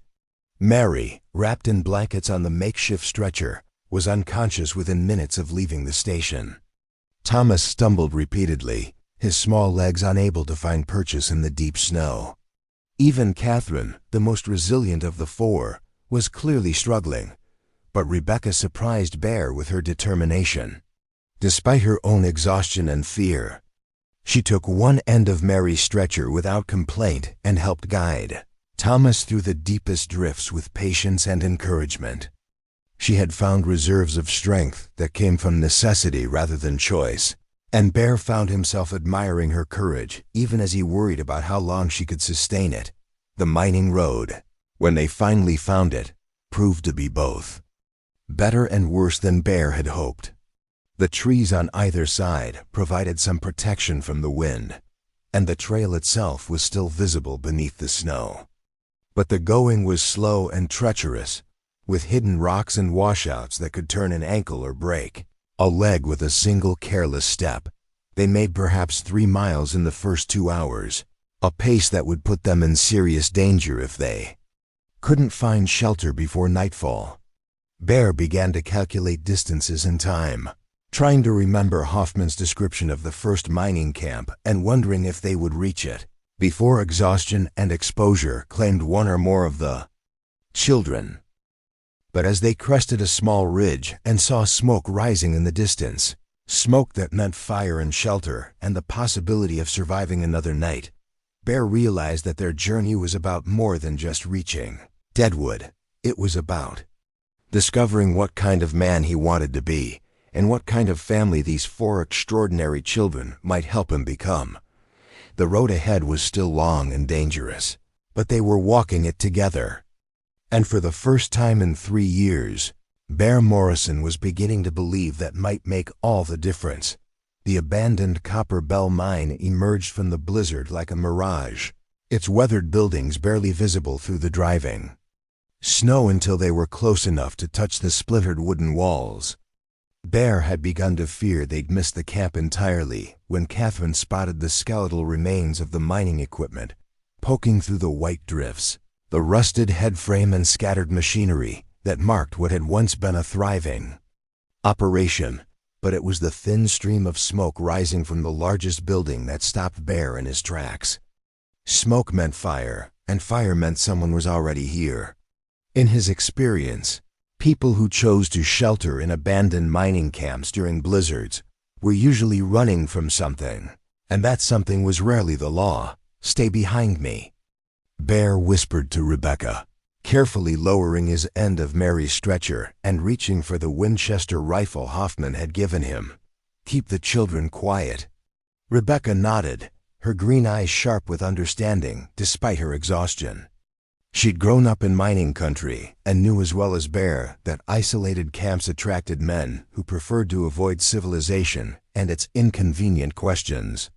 Mary, wrapped in blankets on the makeshift stretcher, was unconscious within minutes of leaving the station. Thomas stumbled repeatedly, his small legs unable to find purchase in the deep snow. Even Catherine, the most resilient of the 4, was clearly struggling, but Rebecca surprised Bear with her determination. Despite her own exhaustion and fear, she took one end of Mary's stretcher without complaint and helped guide Thomas through the deepest drifts with patience and encouragement. She had found reserves of strength that came from necessity rather than choice, and Bear found himself admiring her courage even as he worried about how long she could sustain it. The mining road, when they finally found it, proved to be both better and worse than Bear had hoped. The trees on either side provided some protection from the wind, and the trail itself was still visible beneath the snow. But the going was slow and treacherous, with hidden rocks and washouts that could turn an ankle or break a leg with a single careless step. They made perhaps 3 miles in the first 2 hours, a pace that would put them in serious danger if they couldn't find shelter before nightfall. Bear began to calculate distances and time, trying to remember Hoffman's description of the first mining camp and wondering if they would reach it before exhaustion and exposure claimed one or more of the children. But as they crested a small ridge and saw smoke rising in the distance, smoke that meant fire and shelter and the possibility of surviving another night, Bear realized that their journey was about more than just reaching Deadwood. It was about discovering what kind of man he wanted to be and what kind of family these 4 extraordinary children might help him become. The road ahead was still long and dangerous, but they were walking it together. And for the first time in 3 years, Bear Morrison was beginning to believe that might make all the difference. The abandoned Copper Bell mine emerged from the blizzard like a mirage, its weathered buildings barely visible through the driving snow until they were close enough to touch the splintered wooden walls. Bear had begun to fear they'd missed the camp entirely when Catherine spotted the skeletal remains of the mining equipment poking through the white drifts, the rusted headframe and scattered machinery that marked what had once been a thriving operation. But it was the thin stream of smoke rising from the largest building that stopped Bear in his tracks. Smoke meant fire, and fire meant someone was already here. In his experience, people who chose to shelter in abandoned mining camps during blizzards were usually running from something, and that something was rarely the law. "Stay behind me," Bear whispered to Rebecca, carefully lowering his end of Mary's stretcher and reaching for the Winchester rifle Hoffman had given him. "Keep the children quiet." Rebecca nodded, her green eyes sharp with understanding despite her exhaustion. She'd grown up in mining country and knew as well as Bear that isolated camps attracted men who preferred to avoid civilization and its inconvenient questions.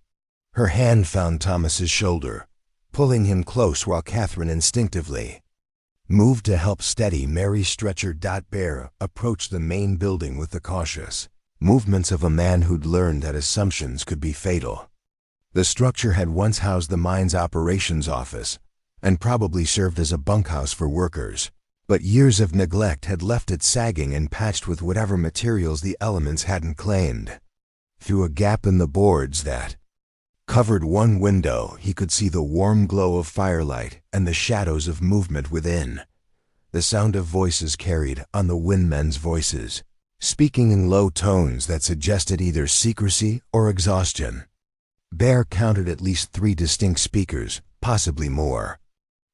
Her hand found Thomas's shoulder, pulling him close while Catherine instinctively moved to help steady Mary's stretcher. Bear approached the main building with the cautious movements of a man who'd learned that assumptions could be fatal. The structure had once housed the mine's operations office and probably served as a bunkhouse for workers, but years of neglect had left it sagging and patched with whatever materials the elements hadn't claimed. Through a gap in the boards that covered one window, he could see the warm glow of firelight and the shadows of movement within. The sound of voices carried on the windmen's voices, speaking in low tones that suggested either secrecy or exhaustion. Bear counted at least 3 distinct speakers, possibly more.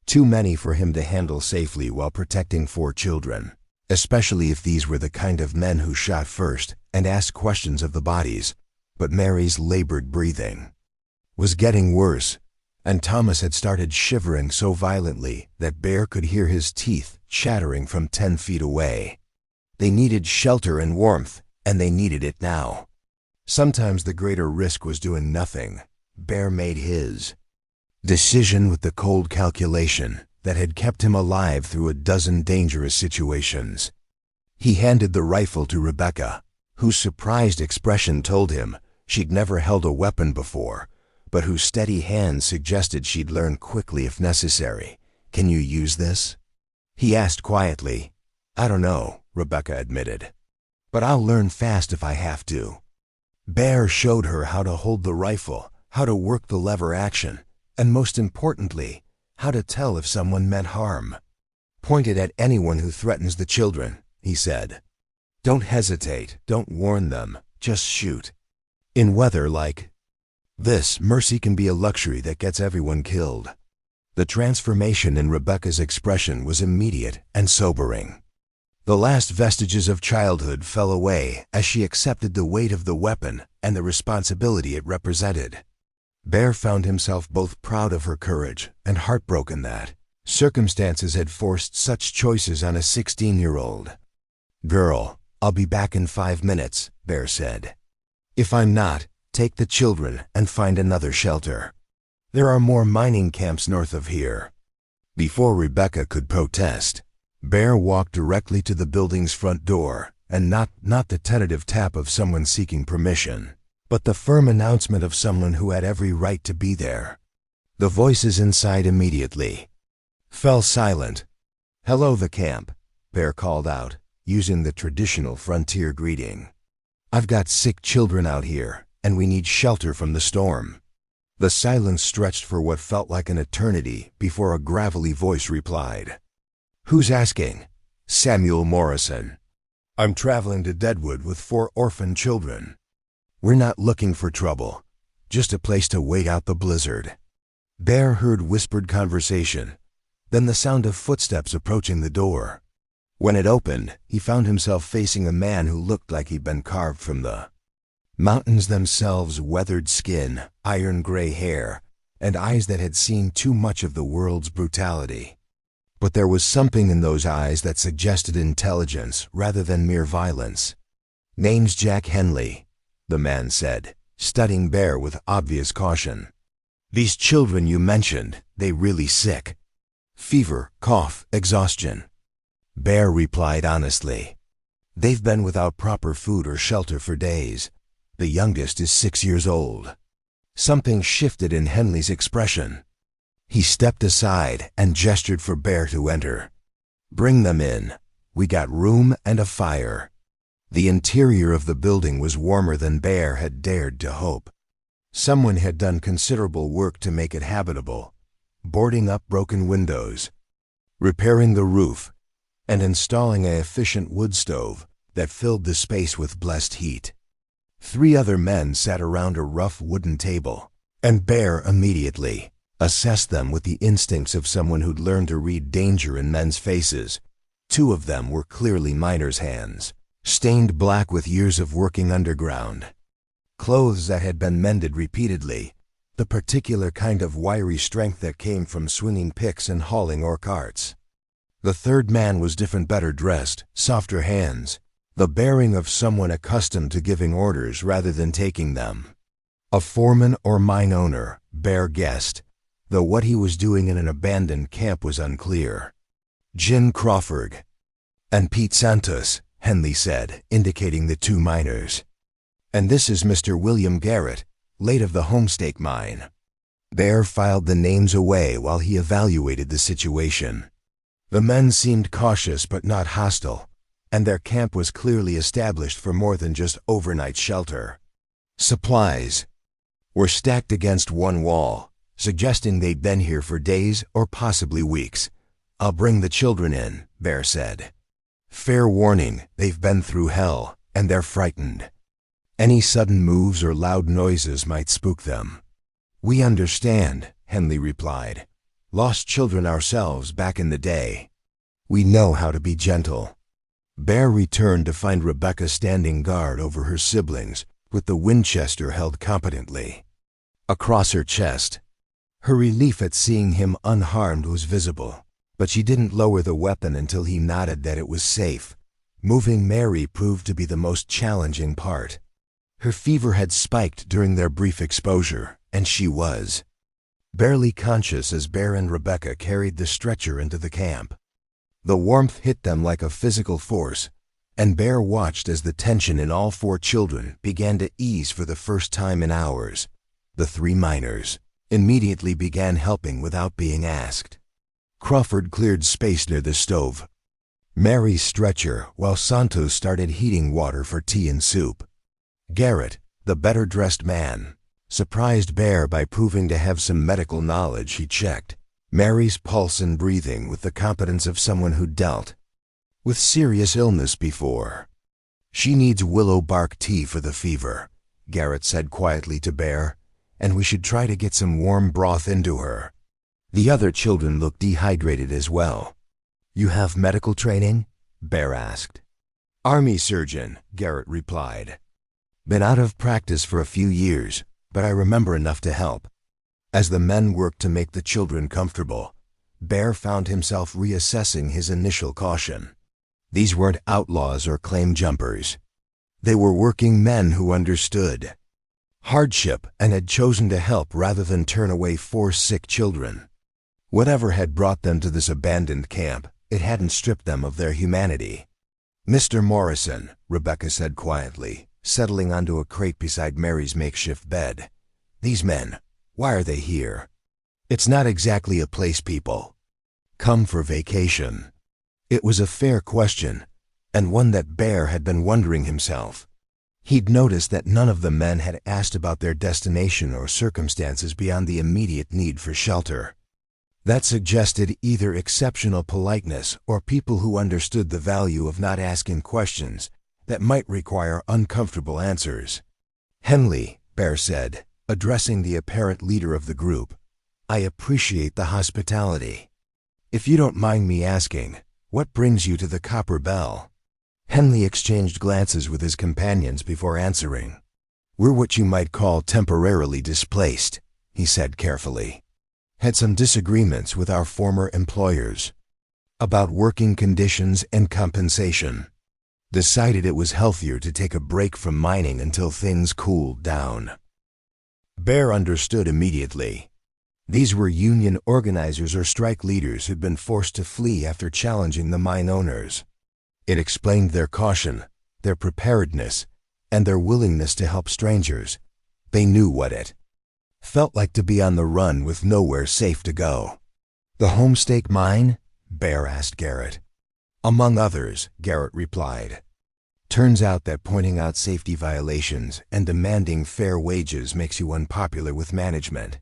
Too many for him to handle safely while protecting 4 children, especially if these were the kind of men who shot first and asked questions of the bodies. But Mary's labored breathing was getting worse, and Thomas had started shivering so violently that Bear could hear his teeth chattering from 10 feet away. They needed shelter and warmth, and they needed it now. Sometimes the greater risk was doing nothing. Bear made his decision with the cold calculation that had kept him alive through a dozen dangerous situations. He handed the rifle to Rebecca, whose surprised expression told him she'd never held a weapon before, but whose steady hand suggested she'd learn quickly if necessary. "Can you use this?" he asked quietly. "I don't know," Rebecca admitted, "but I'll learn fast if I have to." Bear showed her how to hold the rifle, how to work the lever action, and most importantly, how to tell if someone meant harm. "Point it at anyone who threatens the children," he said. "Don't hesitate, don't warn them, just shoot. In weather like this, mercy can be a luxury that gets everyone killed." The transformation in Rebecca's expression was immediate and sobering. The last vestiges of childhood fell away as she accepted the weight of the weapon and the responsibility it represented. Bear found himself both proud of her courage and heartbroken that circumstances had forced such choices on a 16-year-old. "Girl, I'll be back in 5 minutes," Bear said. "If I'm not, take the children and find another shelter. There are more mining camps north of here." Before Rebecca could protest, Bear walked directly to the building's front door, and not the tentative tap of someone seeking permission, but the firm announcement of someone who had every right to be there. The voices inside immediately fell silent. "Hello, the camp," Bear called out, using the traditional frontier greeting. "I've got sick children out here, and we need shelter from the storm." The silence stretched for what felt like an eternity before a gravelly voice replied. "Who's asking?" "Samuel Morrison. I'm traveling to Deadwood with 4 orphan children. We're not looking for trouble, just a place to wait out the blizzard." Bear heard whispered conversation, then the sound of footsteps approaching the door. When it opened, he found himself facing a man who looked like he'd been carved from the mountains themselves, weathered skin, iron-gray hair, and eyes that had seen too much of the world's brutality. But there was something in those eyes that suggested intelligence rather than mere violence. "Name's Jack Henley," the man said, studying Bear with obvious caution. "These children you mentioned, they really sick? Fever, cough, exhaustion?" Bear replied honestly. "They've been without proper food or shelter for days. The youngest is 6 years old." Something shifted in Henley's expression. He stepped aside and gestured for Bear to enter. "Bring them in. We got room and a fire." The interior of the building was warmer than Bear had dared to hope. Someone had done considerable work to make it habitable, boarding up broken windows, repairing the roof, and installing an efficient wood stove that filled the space with blessed heat. 3 other men sat around a rough wooden table, and Bear immediately assessed them with the instincts of someone who'd learned to read danger in men's faces. 2 of them were clearly miners' hands, stained black with years of working underground. Clothes that had been mended repeatedly, the particular kind of wiry strength that came from swinging picks and hauling ore carts. The 3rd man was different, better dressed, softer hands, the bearing of someone accustomed to giving orders rather than taking them. A foreman or mine owner, Bear guessed, though what he was doing in an abandoned camp was unclear. "Jim Crawford and Pete Santos," Henley said, indicating the 2 miners. "And this is Mr. William Garrett, late of the Homestake mine." Bear filed the names away while he evaluated the situation. The men seemed cautious but not hostile, and their camp was clearly established for more than just overnight shelter. Supplies were stacked against one wall, suggesting they'd been here for days or possibly weeks. "I'll bring the children in," Bear said. "Fair warning, they've been through hell, and they're frightened. Any sudden moves or loud noises might spook them." "We understand," Henley replied. "Lost children ourselves back in the day. We know how to be gentle." Bear returned to find Rebecca standing guard over her siblings, with the Winchester held competently across her chest. Her relief at seeing him unharmed was visible, but she didn't lower the weapon until he nodded that it was safe. Moving Mary proved to be the most challenging part. Her fever had spiked during their brief exposure, and she was barely conscious as Bear and Rebecca carried the stretcher into the camp. The warmth hit them like a physical force, and Bear watched as the tension in all 4 children began to ease for the first time in hours. The 3 miners immediately began helping without being asked. Crawford cleared space near the stove, Mary's stretcher, while Santos started heating water for tea and soup. Garrett, the better-dressed man, surprised Bear by proving to have some medical knowledge. He checked Mary's pulse and breathing with the competence of someone who dealt with serious illness before. "She needs willow bark tea for the fever," Garrett said quietly to Bear, "and we should try to get some warm broth into her." The other children looked dehydrated as well. "You have medical training?" Bear asked. "Army surgeon," Garrett replied. "Been out of practice for a few years, but I remember enough to help." As the men worked to make the children comfortable, Bear found himself reassessing his initial caution. These weren't outlaws or claim jumpers. They were working men who understood hardship and had chosen to help rather than turn away 4 sick children. Whatever had brought them to this abandoned camp, it hadn't stripped them of their humanity. "Mr. Morrison," Rebecca said quietly, settling onto a crate beside Mary's makeshift bed. "These men, why are they here? It's not exactly a place people come for vacation." It was a fair question, and one that Bear had been wondering himself. He'd noticed that none of the men had asked about their destination or circumstances beyond the immediate need for shelter. That suggested either exceptional politeness or people who understood the value of not asking questions that might require uncomfortable answers. "Henley," Bear said, addressing the apparent leader of the group, "I appreciate the hospitality. If you don't mind me asking, what brings you to the Copper Bell?" Henley exchanged glances with his companions before answering. "We're what you might call temporarily displaced," he said carefully. "Had some disagreements with our former employers about working conditions and compensation. Decided it was healthier to take a break from mining until things cooled down." Bear understood immediately. These were union organizers or strike leaders who'd been forced to flee after challenging the mine owners. It explained their caution, their preparedness, and their willingness to help strangers. They knew what it felt like to be on the run with nowhere safe to go. "The Homestake Mine?" Bear asked Garrett. "Among others," Garrett replied. "Turns out that pointing out safety violations and demanding fair wages makes you unpopular with management."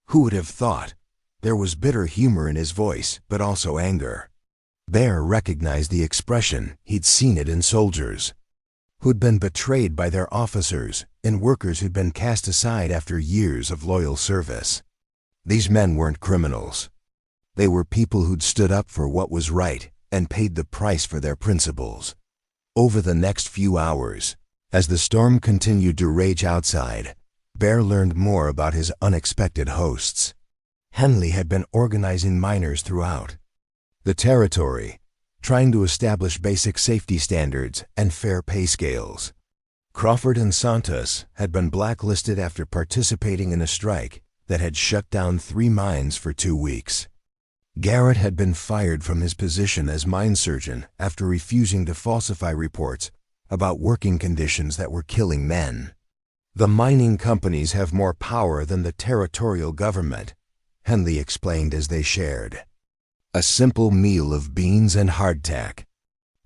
Who would have thought? There was bitter humor in his voice, but also anger. Bear recognized the expression. He'd seen it in soldiers who'd been betrayed by their officers, in workers who'd been cast aside after years of loyal service. These men weren't criminals. They were people who'd stood up for what was right and paid the price for their principles. Over the next few hours, as the storm continued to rage outside, Bear learned more about his unexpected hosts. Henley had been organizing miners throughout the territory, trying to establish basic safety standards and fair pay scales. Crawford and Santos had been blacklisted after participating in a strike that had shut down 3 mines for 2 weeks. Garrett had been fired from his position as mine surgeon after refusing to falsify reports about working conditions that were killing men. "The mining companies have more power than the territorial government," Henley explained as they shared a simple meal of beans and hardtack.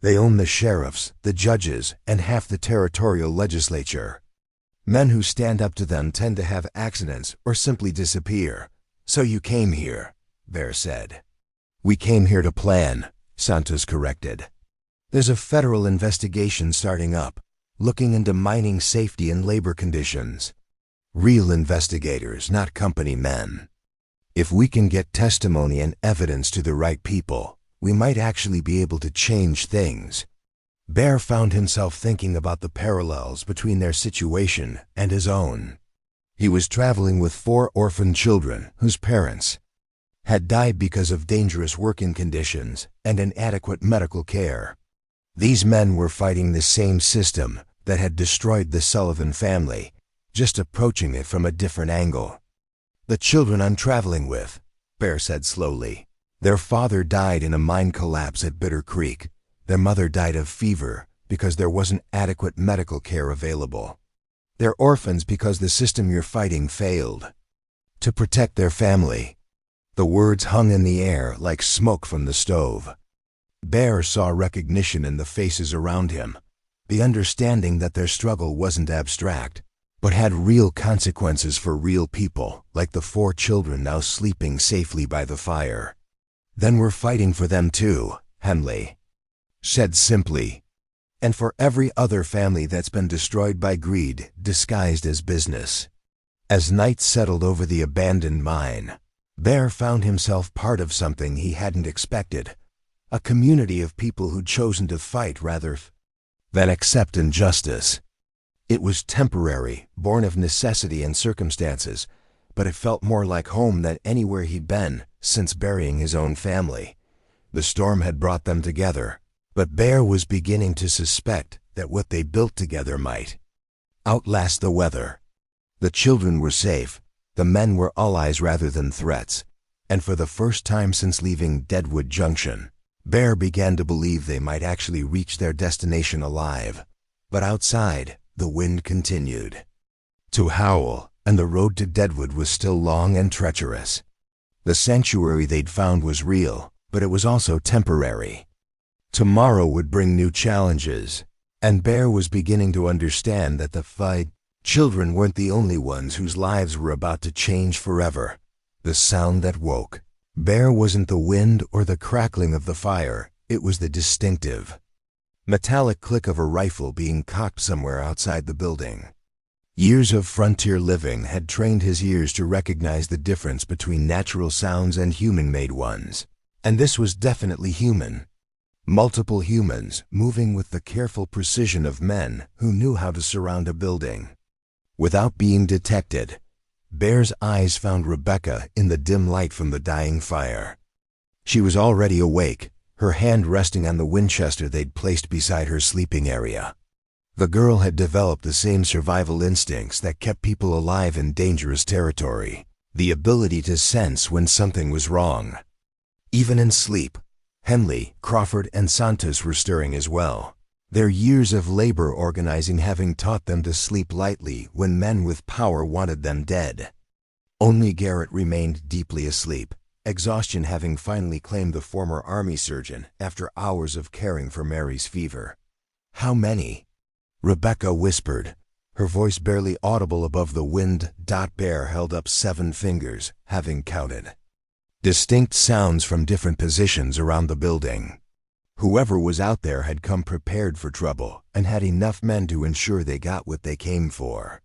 "They own the sheriffs, the judges, and half the territorial legislature. Men who stand up to them tend to have accidents or simply disappear. So you came here," Bear said. "We came here to plan," Santos corrected. "There's a federal investigation starting up, looking into mining safety and labor conditions. Real investigators, not company men. If we can get testimony and evidence to the right people, we might actually be able to change things." Bear found himself thinking about the parallels between their situation and his own. He was traveling with 4 orphan children whose parents had died because of dangerous working conditions and inadequate medical care. These men were fighting the same system that had destroyed the Sullivan family, just approaching it from a different angle. "The children I'm traveling with," Bear said slowly. "Their father died in a mine collapse at Bitter Creek. Their mother died of fever because there wasn't adequate medical care available. They're orphans because the system you're fighting failed to protect their family." The words hung in the air like smoke from the stove. Bear saw recognition in the faces around him, the understanding that their struggle wasn't abstract, but had real consequences for real people, like the 4 children now sleeping safely by the fire. "Then we're fighting for them too," Henley said simply. "And for every other family that's been destroyed by greed disguised as business." As night settled over the abandoned mine, Bear found himself part of something he hadn't expected, a community of people who'd chosen to fight rather than accept injustice. It was temporary, born of necessity and circumstances, but it felt more like home than anywhere he'd been since burying his own family. The storm had brought them together, but Bear was beginning to suspect that what they built together might outlast the weather. The children were safe, the men were allies rather than threats, and for the first time since leaving Deadwood Junction, Bear began to believe they might actually reach their destination alive. But outside, the wind continued to howl, and the road to Deadwood was still long and treacherous. The sanctuary they'd found was real, but it was also temporary. Tomorrow would bring new challenges, and Bear was beginning to understand that the children weren't the only ones whose lives were about to change forever. The sound that woke Bear wasn't the wind or the crackling of the fire, it was the distinctive, metallic click of a rifle being cocked somewhere outside the building. Years of frontier living had trained his ears to recognize the difference between natural sounds and human-made ones. And this was definitely human. Multiple humans moving with the careful precision of men who knew how to surround a building. Without being detected, Bear's eyes found Rebecca in the dim light from the dying fire. She was already awake, her hand resting on the Winchester they'd placed beside her sleeping area. The girl had developed the same survival instincts that kept people alive in dangerous territory, the ability to sense when something was wrong. Even in sleep, Henley, Crawford, and Santos were stirring as well, their years of labor organizing having taught them to sleep lightly when men with power wanted them dead. Only Garrett remained deeply asleep, exhaustion having finally claimed the former army surgeon after hours of caring for Mary's fever. "How many?" Rebecca whispered, her voice barely audible above the wind. Bear held up 7 fingers, having counted. Distinct sounds from different positions around the building. Whoever was out there had come prepared for trouble and had enough men to ensure they got what they came for.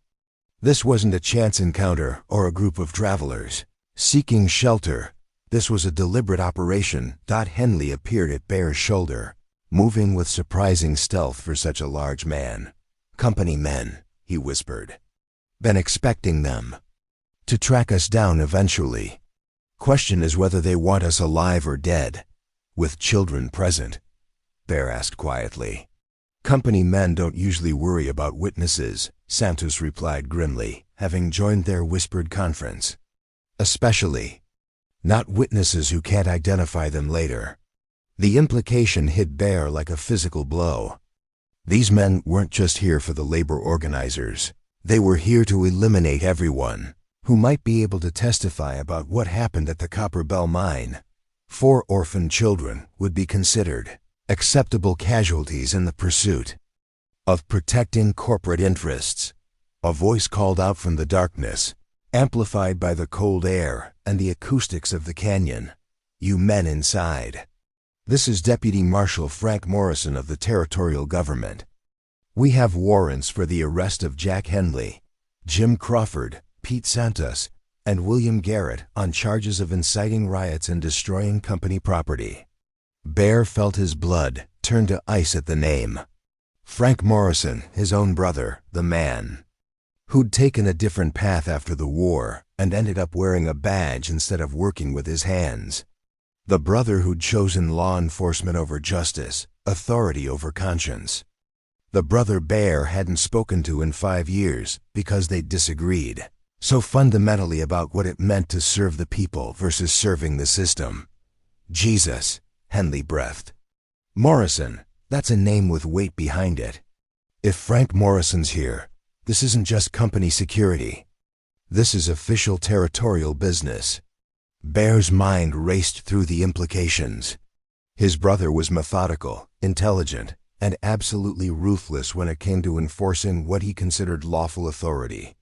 This wasn't a chance encounter or a group of travelers seeking shelter. This was a deliberate operation. Henley appeared at Bear's shoulder, moving with surprising stealth for such a large man. "Company men," he whispered. "Been expecting them to track us down eventually. Question is whether they want us alive or dead. With children present," Bear asked quietly. "Company men don't usually worry about witnesses," Santos replied grimly, having joined their whispered conference. "Especially not witnesses who can't identify them later." The implication hit Bear like a physical blow. These men weren't just here for the labor organizers. They were here to eliminate everyone who might be able to testify about what happened at the Copper Bell mine. 4 orphaned children would be considered acceptable casualties in the pursuit of protecting corporate interests. A voice called out from the darkness, amplified by the cold air and the acoustics of the canyon. "You men inside. This is Deputy Marshal Frank Morrison of the Territorial Government. We have warrants for the arrest of Jack Henley, Jim Crawford, Pete Santos, and William Garrett on charges of inciting riots and destroying company property." Bear felt his blood turn to ice at the name. Frank Morrison, his own brother, the man who'd taken a different path after the war and ended up wearing a badge instead of working with his hands. The brother who'd chosen law enforcement over justice, authority over conscience. The brother Bear hadn't spoken to in 5 years because they disagreed so fundamentally about what it meant to serve the people versus serving the system. Jesus, Henley breathed. Morrison, that's a name with weight behind it. If Frank Morrison's here, this isn't just company security. This is official territorial business. Bear's mind raced through the implications. His brother was methodical, intelligent, and absolutely ruthless when it came to enforcing what he considered lawful authority.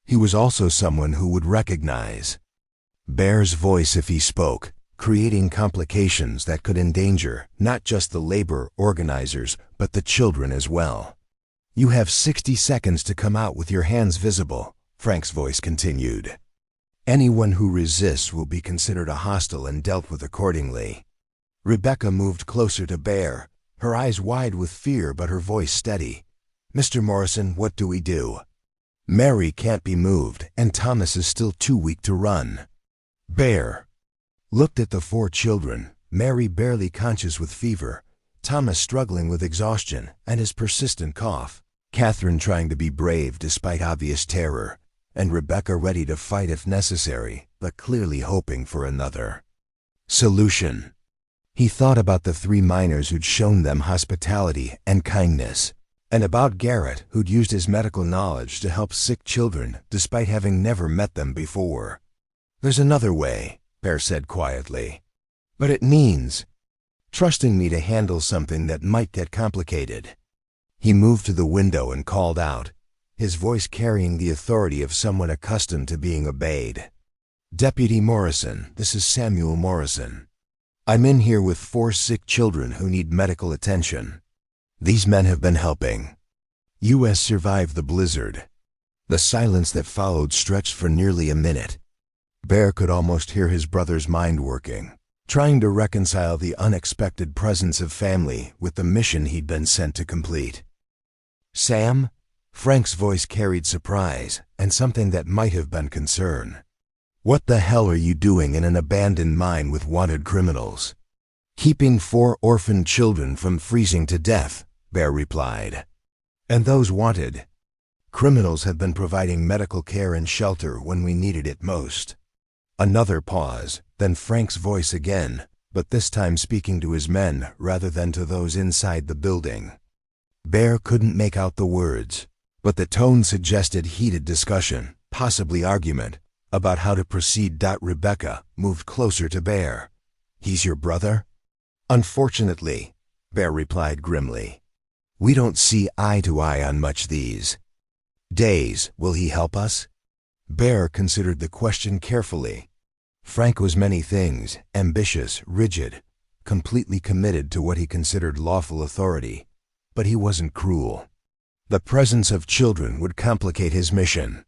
He was also someone who would recognize Bear's voice if he spoke, creating complications that could endanger not just the labor organizers, but the children as well. You have 60 seconds to come out with your hands visible, Frank's voice continued. Anyone who resists will be considered a hostile and dealt with accordingly. Rebecca moved closer to Bear, her eyes wide with fear but her voice steady. Mr. Morrison, what do we do? Mary can't be moved, and Thomas is still too weak to run. Bear looked at the 4 children, Mary barely conscious with fever, Thomas struggling with exhaustion and his persistent cough, Catherine trying to be brave despite obvious terror, and Rebecca ready to fight if necessary, but clearly hoping for another solution. He thought about the 3 miners who'd shown them hospitality and kindness, and about Garrett, who'd used his medical knowledge to help sick children despite having never met them before. There's another way, Bear said quietly. But it means trusting me to handle something that might get complicated. He moved to the window and called out, his voice carrying the authority of someone accustomed to being obeyed. Deputy Morrison, this is Samuel Morrison. I'm in here with 4 sick children who need medical attention. These men have been helping. U.S. survived the blizzard. The silence that followed stretched for nearly a minute. Bear could almost hear his brother's mind working, trying to reconcile the unexpected presence of family with the mission he'd been sent to complete. Sam? Frank's voice carried surprise and something that might have been concern. What the hell are you doing in an abandoned mine with wanted criminals? Keeping 4 orphaned children from freezing to death, Bear replied. And those wanted criminals have been providing medical care and shelter when we needed it most. Another pause, then Frank's voice again, but this time speaking to his men rather than to those inside the building. Bear couldn't make out the words, but the tone suggested heated discussion, possibly argument, about how to proceed. Rebecca moved closer to Bear. He's your brother? Unfortunately, Bear replied grimly. We don't see eye to eye on much these days. Will he help us? Bear considered the question carefully. Frank was many things, ambitious, rigid, completely committed to what he considered lawful authority, but he wasn't cruel. The presence of children would complicate his mission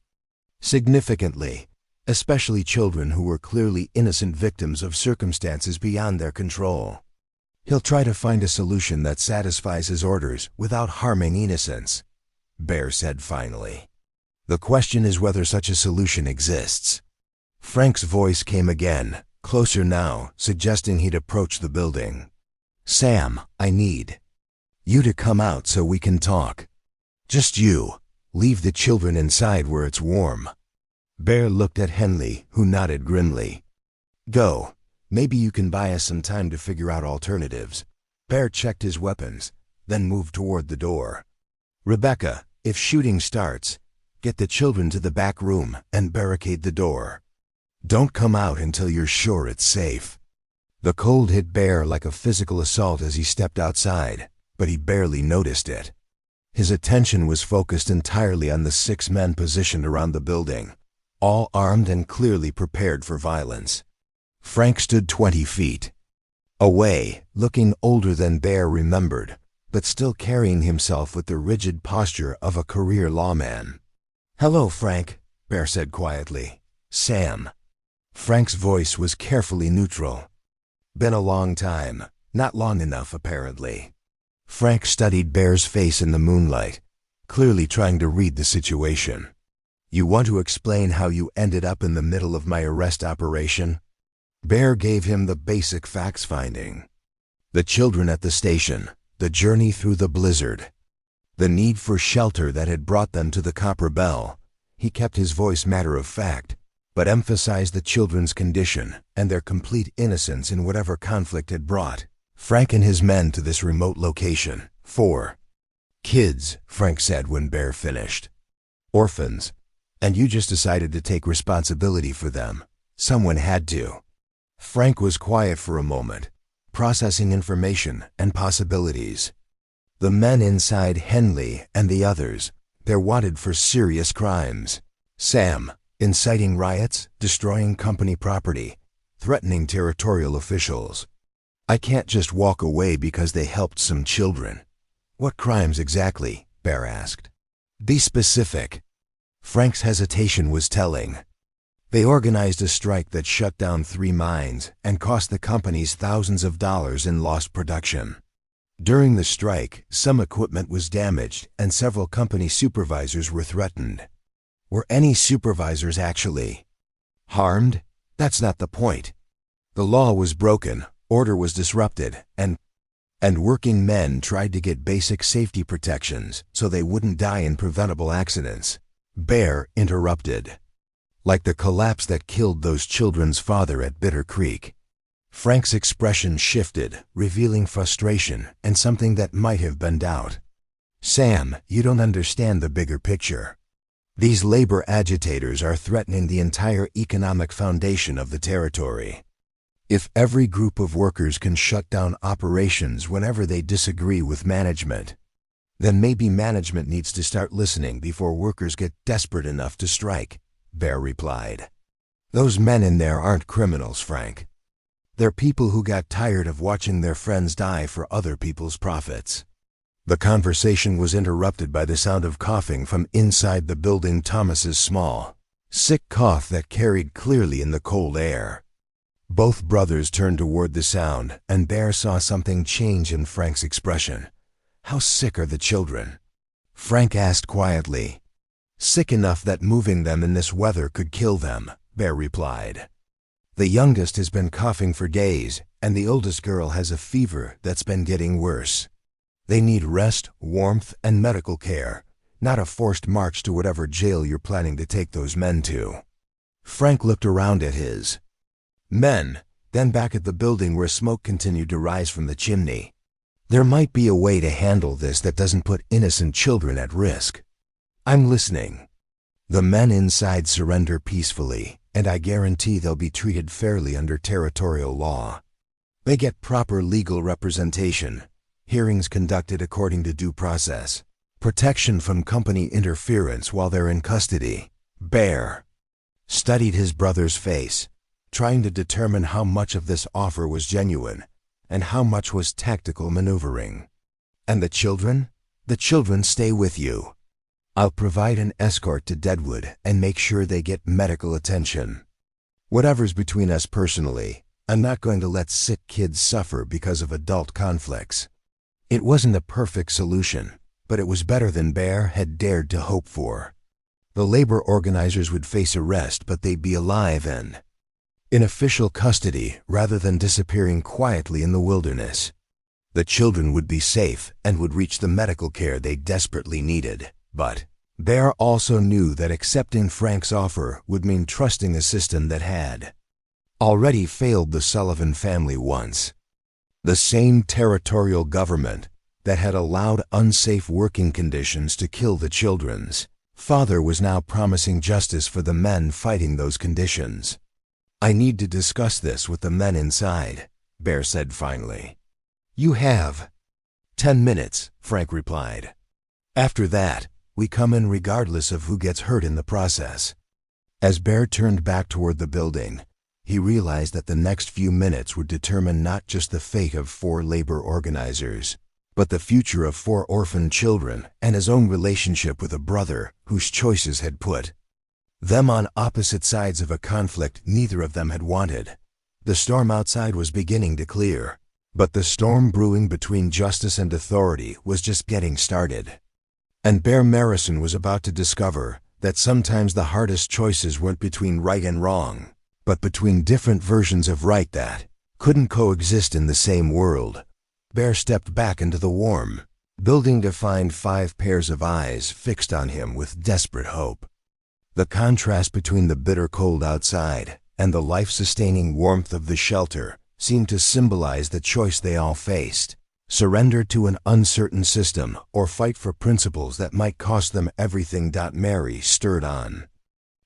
significantly, especially children who were clearly innocent victims of circumstances beyond their control. He'll try to find a solution that satisfies his orders without harming innocence, Bear said finally. The question is whether such a solution exists. Frank's voice came again, closer now, suggesting he'd approach the building. Sam, I need you to come out so we can talk. Just you. Leave the children inside where it's warm. Bear looked at Henley, who nodded grimly. Go. Maybe you can buy us some time to figure out alternatives. Bear checked his weapons, then moved toward the door. Rebecca, if shooting starts, get the children to the back room and barricade the door. Don't come out until you're sure it's safe. The cold hit Bear like a physical assault as he stepped outside, but he barely noticed it. His attention was focused entirely on the 6 men positioned around the building, all armed and clearly prepared for violence. Frank stood 20 feet away, looking older than Bear remembered, but still carrying himself with the rigid posture of a career lawman. Hello, Frank, Bear said quietly. Sam. Frank's voice was carefully neutral. Been a long time, not long enough apparently. Frank studied Bear's face in the moonlight, clearly trying to read the situation. You want to explain how you ended up in the middle of my arrest operation? Bear gave him the basic facts finding. The children at the station, the journey through the blizzard, the need for shelter that had brought them to the Copper Bell. He kept his voice matter-of-fact, but emphasized the children's condition and their complete innocence in whatever conflict had brought Frank and his men to this remote location. 4 kids, Frank said when Bear finished. Orphans. And you just decided to take responsibility for them. Someone had to. Frank was quiet for a moment, processing information and possibilities. The men inside Henley and the others, they're wanted for serious crimes. Sam, inciting riots, destroying company property, threatening territorial officials. I can't just walk away because they helped some children. What crimes exactly? Bear asked. Be specific. Frank's hesitation was telling. They organized a strike that shut down 3 mines and cost the companies thousands of dollars in lost production. During the strike, some equipment was damaged and several company supervisors were threatened. Were any supervisors actually harmed? That's not the point. The law was broken, order was disrupted, and working men tried to get basic safety protections so they wouldn't die in preventable accidents. Bear interrupted. Like the collapse that killed those children's father at Bitter Creek. Frank's expression shifted, revealing frustration and something that might have been doubt. Sam, you don't understand the bigger picture. These labor agitators are threatening the entire economic foundation of the territory. If every group of workers can shut down operations whenever they disagree with management, then maybe management needs to start listening before workers get desperate enough to strike, Bear replied. Those men in there aren't criminals, Frank. They're people who got tired of watching their friends die for other people's profits. The conversation was interrupted by the sound of coughing from inside the building. Thomas's small, sick cough that carried clearly in the cold air. Both brothers turned toward the sound, and Bear saw something change in Frank's expression. How sick are the children? Frank asked quietly. Sick enough that moving them in this weather could kill them, Bear replied. The youngest has been coughing for days, and the oldest girl has a fever that's been getting worse. They need rest, warmth, and medical care, not a forced march to whatever jail you're planning to take those men to. Frank looked around at his men, then back at the building where smoke continued to rise from the chimney. There might be a way to handle this that doesn't put innocent children at risk. I'm listening. The men inside surrender peacefully, and I guarantee they'll be treated fairly under territorial law. They get proper legal representation, hearings conducted according to due process, protection from company interference while they're in custody. Bear studied his brother's face, trying to determine how much of this offer was genuine and how much was tactical maneuvering. And the children? The children stay with you. I'll provide an escort to Deadwood and make sure they get medical attention. Whatever's between us personally, I'm not going to let sick kids suffer because of adult conflicts. It wasn't a perfect solution, but it was better than Bear had dared to hope for. The labor organizers would face arrest, but they'd be alive and in official custody rather than disappearing quietly in the wilderness. The children would be safe and would reach the medical care they desperately needed. But Bear also knew that accepting Frank's offer would mean trusting a system that had already failed the Sullivan family once. The same territorial government that had allowed unsafe working conditions to kill the children's father was now promising justice for the men fighting those conditions. I need to discuss this with the men inside, Bear said finally. You have 10 minutes, Frank replied. After that, we come in regardless of who gets hurt in the process. As Bear turned back toward the building, he realized that the next few minutes would determine not just the fate of 4 labor organizers, but the future of 4 orphaned children and his own relationship with a brother whose choices had put them on opposite sides of a conflict neither of them had wanted. The storm outside was beginning to clear, but the storm brewing between justice and authority was just getting started. And Bear Marison was about to discover that sometimes the hardest choices weren't between right and wrong, but between different versions of right that couldn't coexist in the same world. Bear stepped back into the warm building to find 5 pairs of eyes fixed on him with desperate hope. The contrast between the bitter cold outside and the life-sustaining warmth of the shelter seemed to symbolize the choice they all faced: surrender to an uncertain system or fight for principles that might cost them everything. Mary stirred on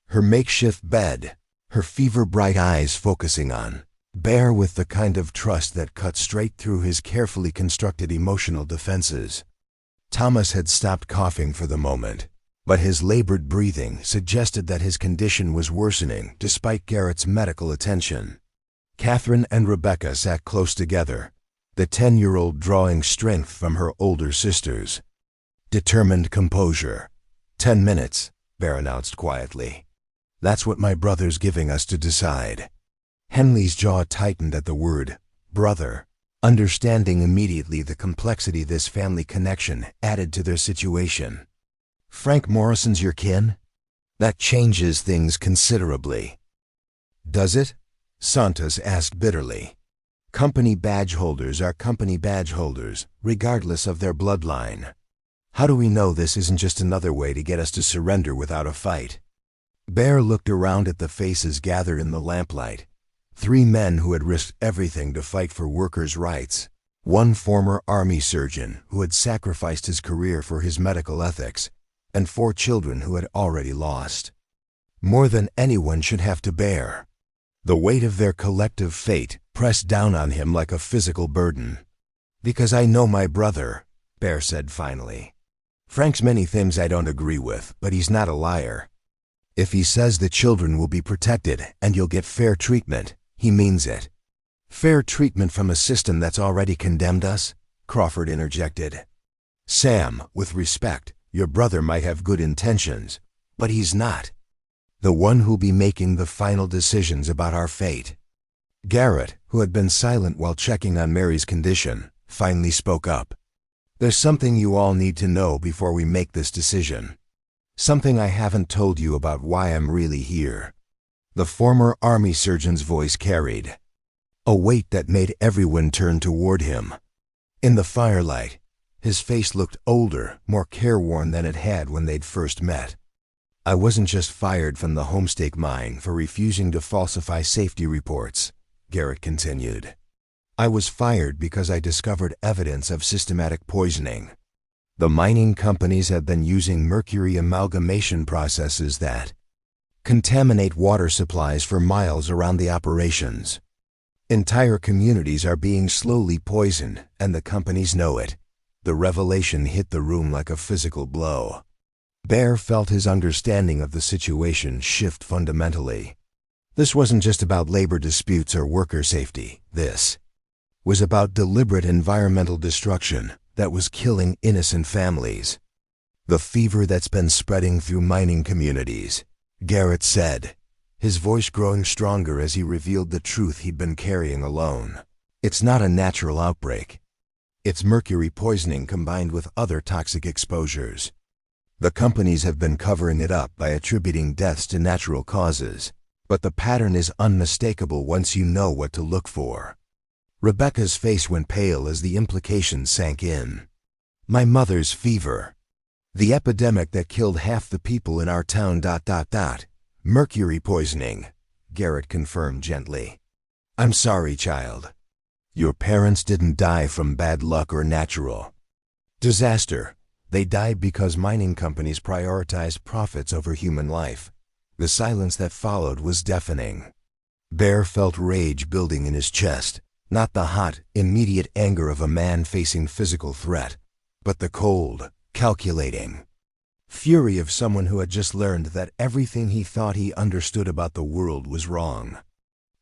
her makeshift bed, her fever-bright eyes focusing on Bear with the kind of trust that cut straight through his carefully constructed emotional defenses. Thomas had stopped coughing for the moment, but his labored breathing suggested that his condition was worsening despite Garrett's medical attention. Catherine and Rebecca sat close together, the 10-year-old drawing strength from her older sisters. Determined composure. 10 minutes, Bear announced quietly. That's what my brother's giving us to decide. Henley's jaw tightened at the word brother, understanding immediately the complexity this family connection added to their situation. Frank Morrison's your kin? That changes things considerably. Does it? Santos asked bitterly. Company badge holders are company badge holders, regardless of their bloodline. How do we know this isn't just another way to get us to surrender without a fight? Bear looked around at the faces gathered in the lamplight. 3 men who had risked everything to fight for workers' rights. 1 former army surgeon who had sacrificed his career for his medical ethics, and 4 children who had already lost. More than anyone should have to bear. The weight of their collective fate pressed down on him like a physical burden. Because I know my brother, Bear said finally. Frank's many things I don't agree with, but he's not a liar. If he says the children will be protected and you'll get fair treatment, he means it. Fair treatment from a system that's already condemned us? Crawford interjected. Sam, with respect, your brother might have good intentions, but he's not. The one who'll be making the final decisions about our fate. Garrett, who had been silent while checking on Mary's condition, finally spoke up. There's something you all need to know before we make this decision. Something I haven't told you about why I'm really here. The former army surgeon's voice carried a weight that made everyone turn toward him. In the firelight, his face looked older, more careworn than it had when they'd first met. I wasn't just fired from the Homestake mine for refusing to falsify safety reports, Garrett continued. I was fired because I discovered evidence of systematic poisoning. The mining companies have been using mercury amalgamation processes that contaminate water supplies for miles around the operations. Entire communities are being slowly poisoned, and the companies know it. The revelation hit the room like a physical blow. Bear felt his understanding of the situation shift fundamentally. This wasn't just about labor disputes or worker safety. This was about deliberate environmental destruction that was killing innocent families. The fever that's been spreading through mining communities, Garrett said, his voice growing stronger as he revealed the truth he'd been carrying alone. It's not a natural outbreak. It's mercury poisoning combined with other toxic exposures. The companies have been covering it up by attributing deaths to natural causes, but the pattern is unmistakable once you know what to look for. Rebecca's face went pale as the implications sank in. My mother's fever. The epidemic that killed half the people in our town. Mercury poisoning, Garrett confirmed gently. I'm sorry, child. Your parents didn't die from bad luck or natural disaster. They died because mining companies prioritized profits over human life. The silence that followed was deafening. Bear felt rage building in his chest, not the hot, immediate anger of a man facing physical threat, but the cold, calculating fury of someone who had just learned that everything he thought he understood about the world was wrong.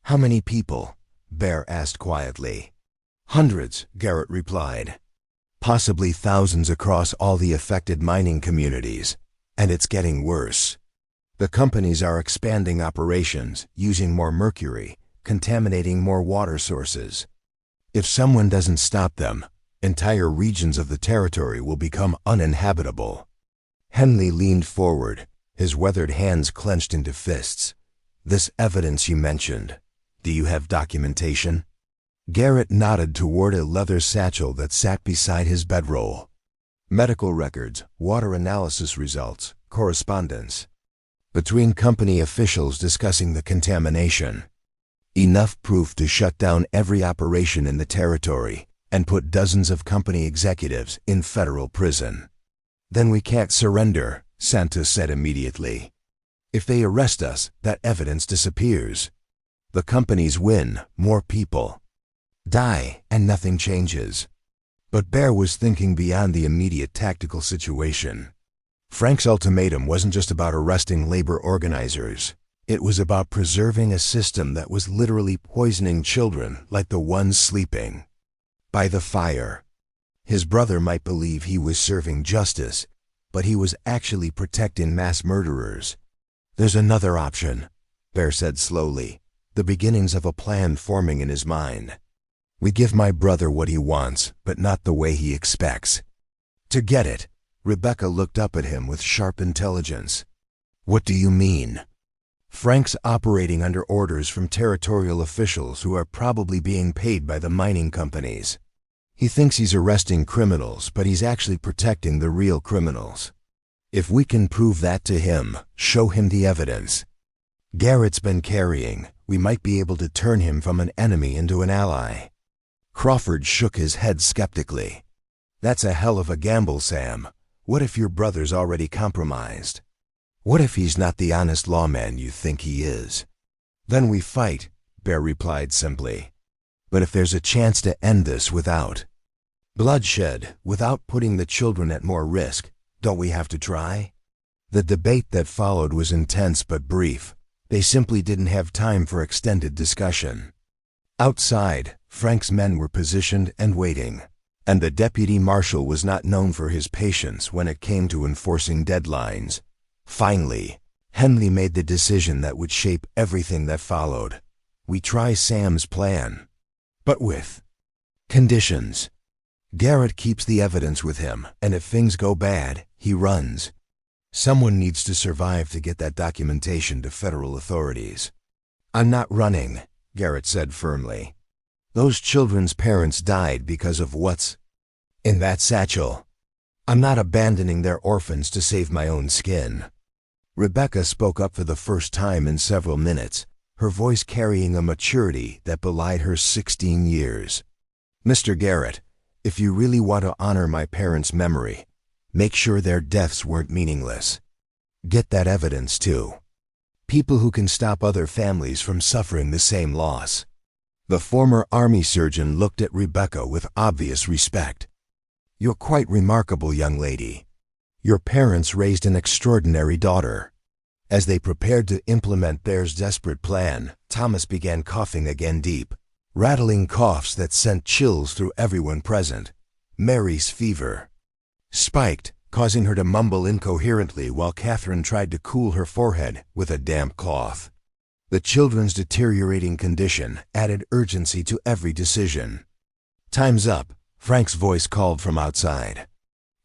How many people? Bear asked quietly. Hundreds, Garrett replied. Possibly thousands across all the affected mining communities, and it's getting worse. The companies are expanding operations, using more mercury, contaminating more water sources. If someone doesn't stop them, entire regions of the territory will become uninhabitable. Henley leaned forward, his weathered hands clenched into fists. This evidence you mentioned, do you have documentation? Garrett nodded toward a leather satchel that sat beside his bedroll. Medical records, water analysis results, correspondence between company officials discussing the contamination. Enough proof to shut down every operation in the territory and put dozens of company executives in federal prison. Then we can't surrender, Santos said immediately. If they arrest us, that evidence disappears. The companies win, more people die, and nothing changes. But Bear was thinking beyond the immediate tactical situation. Frank's ultimatum wasn't just about arresting labor organizers. It was about preserving a system that was literally poisoning children like the ones sleeping by the fire. His brother might believe he was serving justice, but he was actually protecting mass murderers. There's another option, Bear said slowly, the beginnings of a plan forming in his mind. We give my brother what he wants, but not the way he expects. To get it, Rebecca looked up at him with sharp intelligence. What do you mean? Frank's operating under orders from territorial officials who are probably being paid by the mining companies. He thinks he's arresting criminals, but he's actually protecting the real criminals. If we can prove that to him, show him the evidence Garrett's been carrying, we might be able to turn him from an enemy into an ally. Crawford shook his head skeptically. That's a hell of a gamble, Sam. What if your brother's already compromised? What if he's not the honest lawman you think he is? Then we fight, Bear replied simply. But if there's a chance to end this without bloodshed, without putting the children at more risk, don't we have to try? The debate that followed was intense but brief. They simply didn't have time for extended discussion. Outside, Frank's men were positioned and waiting, and the deputy marshal was not known for his patience when it came to enforcing deadlines. Finally, Henley made the decision that would shape everything that followed. We try Sam's plan, but with conditions. Garrett keeps the evidence with him, and if things go bad, he runs. Someone needs to survive to get that documentation to federal authorities. I'm not running, Garrett said firmly. Those children's parents died because of what's in that satchel. I'm not abandoning their orphans to save my own skin. Rebecca spoke up for the first time in several minutes, her voice carrying a maturity that belied her 16 years. Mr. Garrett, if you really want to honor my parents' memory, make sure their deaths weren't meaningless. Get that evidence too. People who can stop other families from suffering the same loss. The former army surgeon looked at Rebecca with obvious respect. You're quite remarkable, young lady. Your parents raised an extraordinary daughter. As they prepared to implement Bear's desperate plan, Thomas began coughing again deep, rattling coughs that sent chills through everyone present. Mary's fever spiked, causing her to mumble incoherently while Catherine tried to cool her forehead with a damp cloth. The children's deteriorating condition added urgency to every decision. Time's up, Frank's voice called from outside.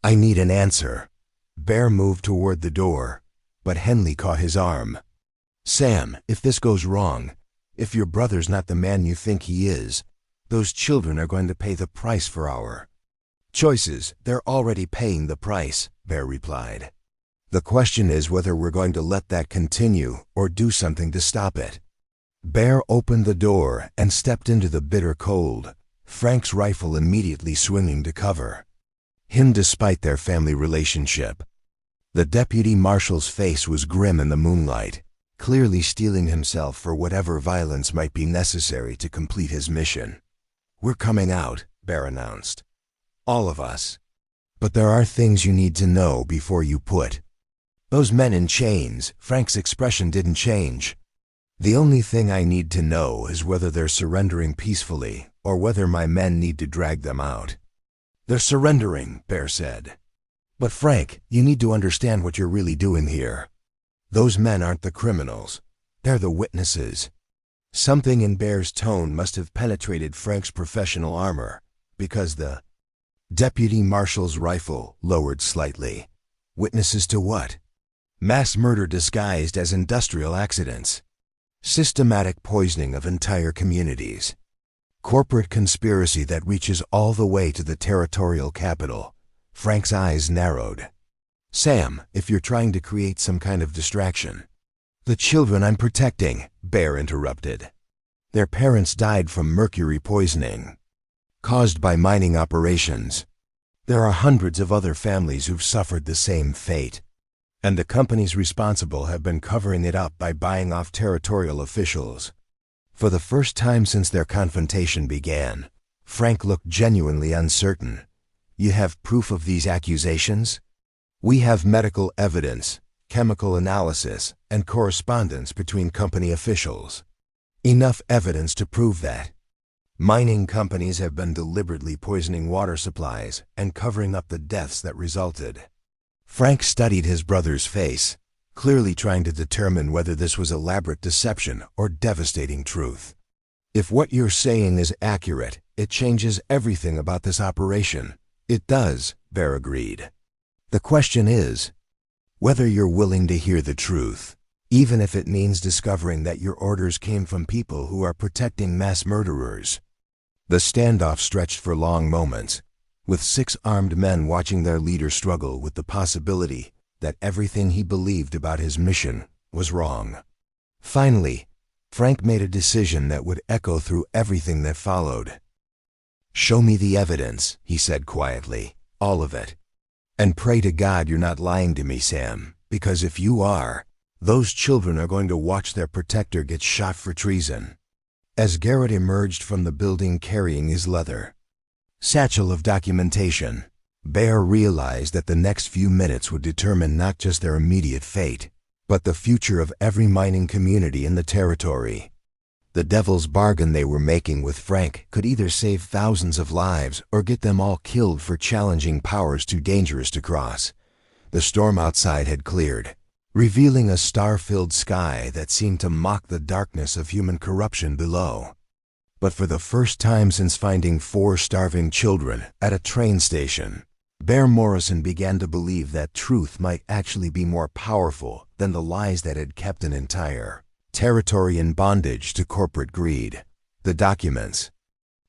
I need an answer. Bear moved toward the door, but Henley caught his arm. Sam, if this goes wrong, if your brother's not the man you think he is, those children are going to pay the price for our choices. They're already paying the price, Bear replied. The question is whether we're going to let that continue or do something to stop it. Bear opened the door and stepped into the bitter cold, Frank's rifle immediately swinging to cover him despite their family relationship. The deputy marshal's face was grim in the moonlight, clearly steeling himself for whatever violence might be necessary to complete his mission. We're coming out, Bear announced. All of us. But there are things you need to know before you put those men in chains. Frank's expression didn't change. The only thing I need to know is whether they're surrendering peacefully or whether my men need to drag them out. They're surrendering, Bear said. But Frank, you need to understand what you're really doing here. Those men aren't the criminals. They're the witnesses. Something in Bear's tone must have penetrated Frank's professional armor, because the deputy marshal's rifle lowered slightly. Witnesses to what? Mass murder disguised as industrial accidents. Systematic poisoning of entire communities. Corporate conspiracy that reaches all the way to the territorial capital. Frank's eyes narrowed. Sam, if you're trying to create some kind of distraction. The children I'm protecting, Bear interrupted. Their parents died from mercury poisoning, caused by mining operations. There are hundreds of other families who've suffered the same fate, and the companies responsible have been covering it up by buying off territorial officials. For the first time since their confrontation began, Frank looked genuinely uncertain. You have proof of these accusations? We have medical evidence, chemical analysis, and correspondence between company officials. Enough evidence to prove that. Mining companies have been deliberately poisoning water supplies and covering up the deaths that resulted. Frank studied his brother's face, clearly trying to determine whether this was elaborate deception or devastating truth. If what you're saying is accurate, it changes everything about this operation. It does, Bear agreed. The question is whether you're willing to hear the truth, even if it means discovering that your orders came from people who are protecting mass murderers. The standoff stretched for long moments, with 6 armed men watching their leader struggle with the possibility that everything he believed about his mission was wrong. Finally, Frank made a decision that would echo through everything that followed. "Show me the evidence," he said quietly, "all of it. And pray to God you're not lying to me, Sam, because if you are, those children are going to watch their protector get shot for treason." As Garrett emerged from the building carrying his leather satchel of documentation, Bear realized that the next few minutes would determine not just their immediate fate, but the future of every mining community in the territory. The devil's bargain they were making with Frank could either save thousands of lives or get them all killed for challenging powers too dangerous to cross. The storm outside had cleared, revealing a star-filled sky that seemed to mock the darkness of human corruption below. But for the first time since finding 4 starving children at a train station, Bear Morrison began to believe that truth might actually be more powerful than the lies that had kept an entire territory in bondage to corporate greed. The documents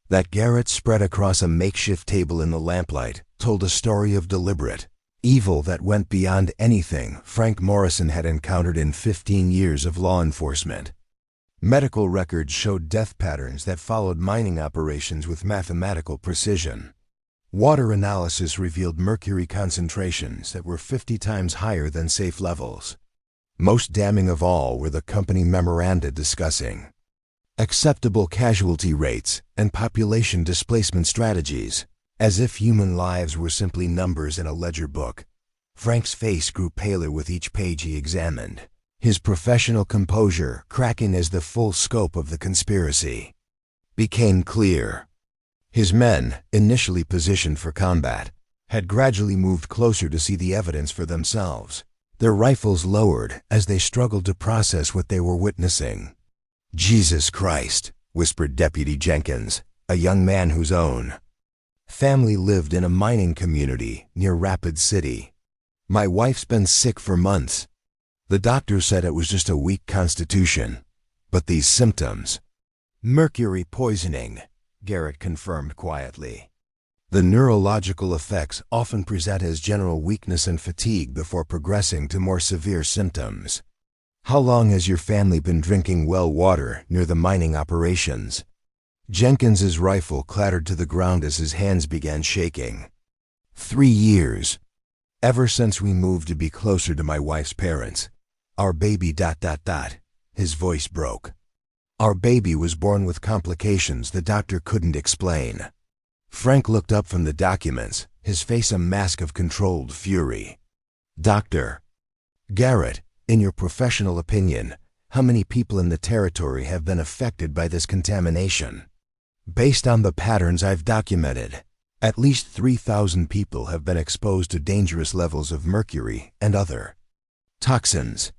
that Garrett spread across a makeshift table in the lamplight told a story of deliberate evil that went beyond anything Frank Morrison had encountered in 15 years of law enforcement. Medical records showed death patterns that followed mining operations with mathematical precision. Water analysis revealed mercury concentrations that were 50 times higher than safe levels. Most damning of all were the company memoranda discussing acceptable casualty rates and population displacement strategies, as if human lives were simply numbers in a ledger book. Frank's face grew paler with each page he examined, his professional composure cracking as the full scope of the conspiracy became clear. His men, initially positioned for combat, had gradually moved closer to see the evidence for themselves, their rifles lowered as they struggled to process what they were witnessing. "Jesus Christ," whispered Deputy Jenkins, a young man whose own family lived in a mining community near Rapid City. "My wife's been sick for months. The doctor said it was just a weak constitution. But these symptoms—" "Mercury poisoning," Garrett confirmed quietly. "The neurological effects often present as general weakness and fatigue before progressing to more severe symptoms." "How long has your family been drinking well water near the mining operations?" Jenkins's rifle clattered to the ground as his hands began shaking. 3 years. Ever since we moved to be closer to my wife's parents. Our baby ... His voice broke. "Our baby was born with complications the doctor couldn't explain." Frank looked up from the documents, his face a mask of controlled fury. "Doctor Garrett, in your professional opinion, how many people in the territory have been affected by this contamination?" "Based on the patterns I've documented, at least 3,000 people have been exposed to dangerous levels of mercury and other toxins.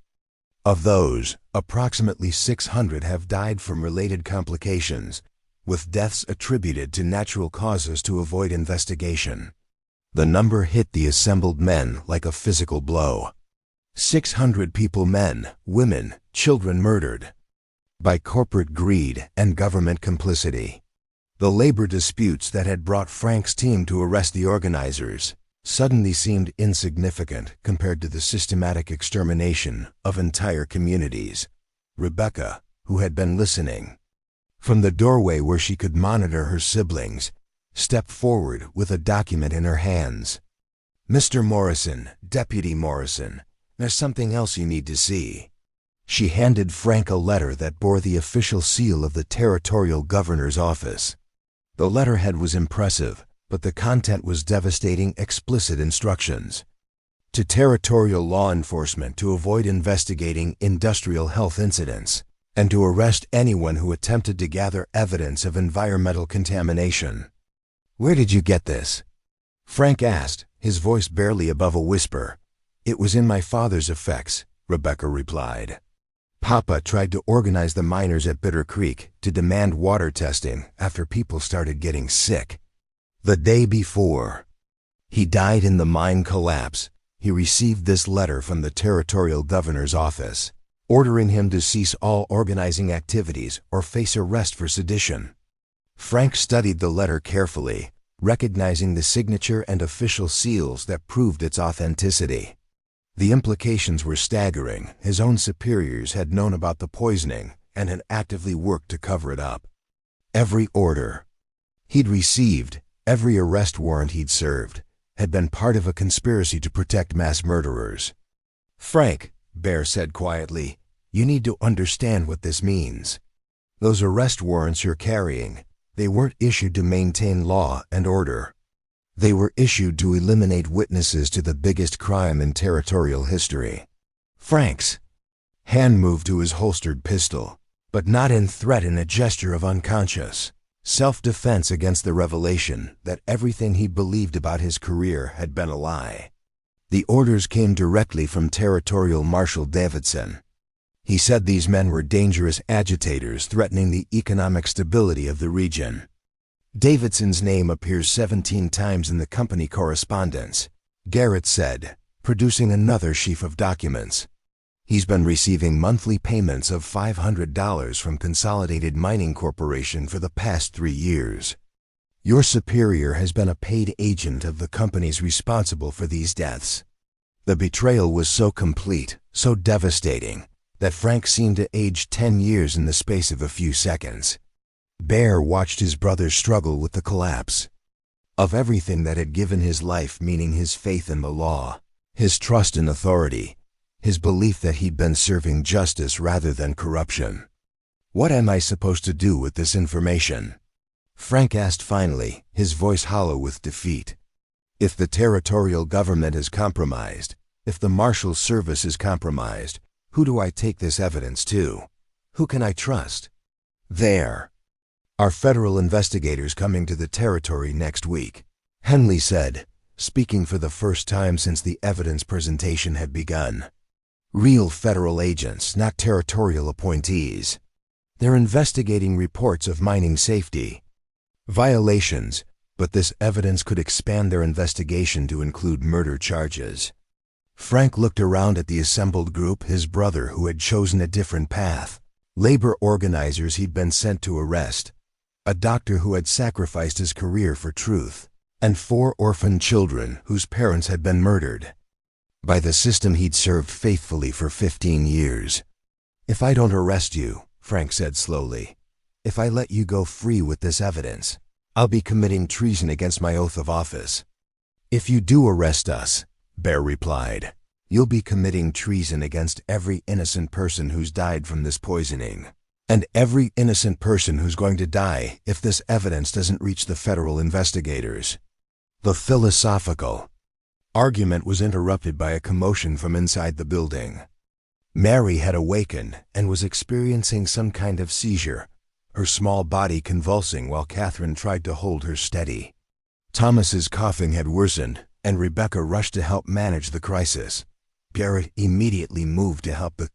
Of those, approximately 600 have died from related complications, with deaths attributed to natural causes to avoid investigation." The number hit the assembled men like a physical blow. 600 people, men, women, children murdered by corporate greed and government complicity. The labor disputes that had brought Frank's team to arrest the organizers suddenly seemed insignificant compared to the systematic extermination of entire communities. Rebecca, who had been listening from the doorway where she could monitor her siblings, stepped forward with a document in her hands. "Mr. Morrison, Deputy Morrison, there's something else you need to see." She handed Frank a letter that bore the official seal of the territorial governor's office. The letterhead was impressive, but the content was devastating, explicit instructions to territorial law enforcement to avoid investigating industrial health incidents and to arrest anyone who attempted to gather evidence of environmental contamination. "Where did you get this?" Frank asked, his voice barely above a whisper. "It was in my father's effects," Rebecca replied. "Papa tried to organize the miners at Bitter Creek to demand water testing after people started getting sick. The day before he died in the mine collapse, he received this letter from the territorial governor's office, ordering him to cease all organizing activities or face arrest for sedition." Frank studied the letter carefully, recognizing the signature and official seals that proved its authenticity. The implications were staggering. His own superiors had known about the poisoning and had actively worked to cover it up. Every order he'd received, every arrest warrant he'd served, had been part of a conspiracy to protect mass murderers. "Frank," Bear said quietly, "you need to understand what this means. Those arrest warrants you're carrying, they weren't issued to maintain law and order. They were issued to eliminate witnesses to the biggest crime in territorial history." Frank's hand moved to his holstered pistol, but not in threat, in a gesture of unconscious self-defense against the revelation that everything he believed about his career had been a lie. The orders came directly from Territorial Marshal Davidson. He said these men were dangerous agitators threatening the economic stability of the region. Davidson's name appears 17 times in the company correspondence, Garrett said, producing another sheaf of documents. He's been receiving monthly payments of $500 from Consolidated Mining Corporation for the past 3 years. Your superior has been a paid agent of the companies responsible for these deaths. The betrayal was so complete, so devastating, that Frank seemed to age 10 years in the space of a few seconds. Bear watched his brother struggle with the collapse of everything that had given his life meaning: his faith in the law, his trust in authority, his belief that he'd been serving justice rather than corruption. "What am I supposed to do with this information?" Frank asked finally, his voice hollow with defeat. "If the territorial government is compromised, if the Marshal Service is compromised, who do I take this evidence to? Who can I trust?" "There are federal investigators coming to the territory next week," Henley said, speaking for the first time since the evidence presentation had begun. "Real federal agents, not territorial appointees. They're investigating reports of mining safety violations, but this evidence could expand their investigation to include murder charges." Frank looked around at the assembled group: his brother who had chosen a different path, labor organizers he'd been sent to arrest, a doctor who had sacrificed his career for truth, and 4 orphaned children whose parents had been murdered by the system he'd served faithfully for 15 years. "If I don't arrest you," Frank said slowly, "if I let you go free with this evidence, I'll be committing treason against my oath of office." "If you do arrest us," Bear replied, "you'll be committing treason against every innocent person who's died from this poisoning, and every innocent person who's going to die if this evidence doesn't reach the federal investigators." The philosophical argument was interrupted by a commotion from inside the building. Mary had awakened and was experiencing some kind of seizure, her small body convulsing while Catherine tried to hold her steady. Thomas's coughing had worsened, and Rebecca rushed to help manage the crisis. Garrett immediately moved to help the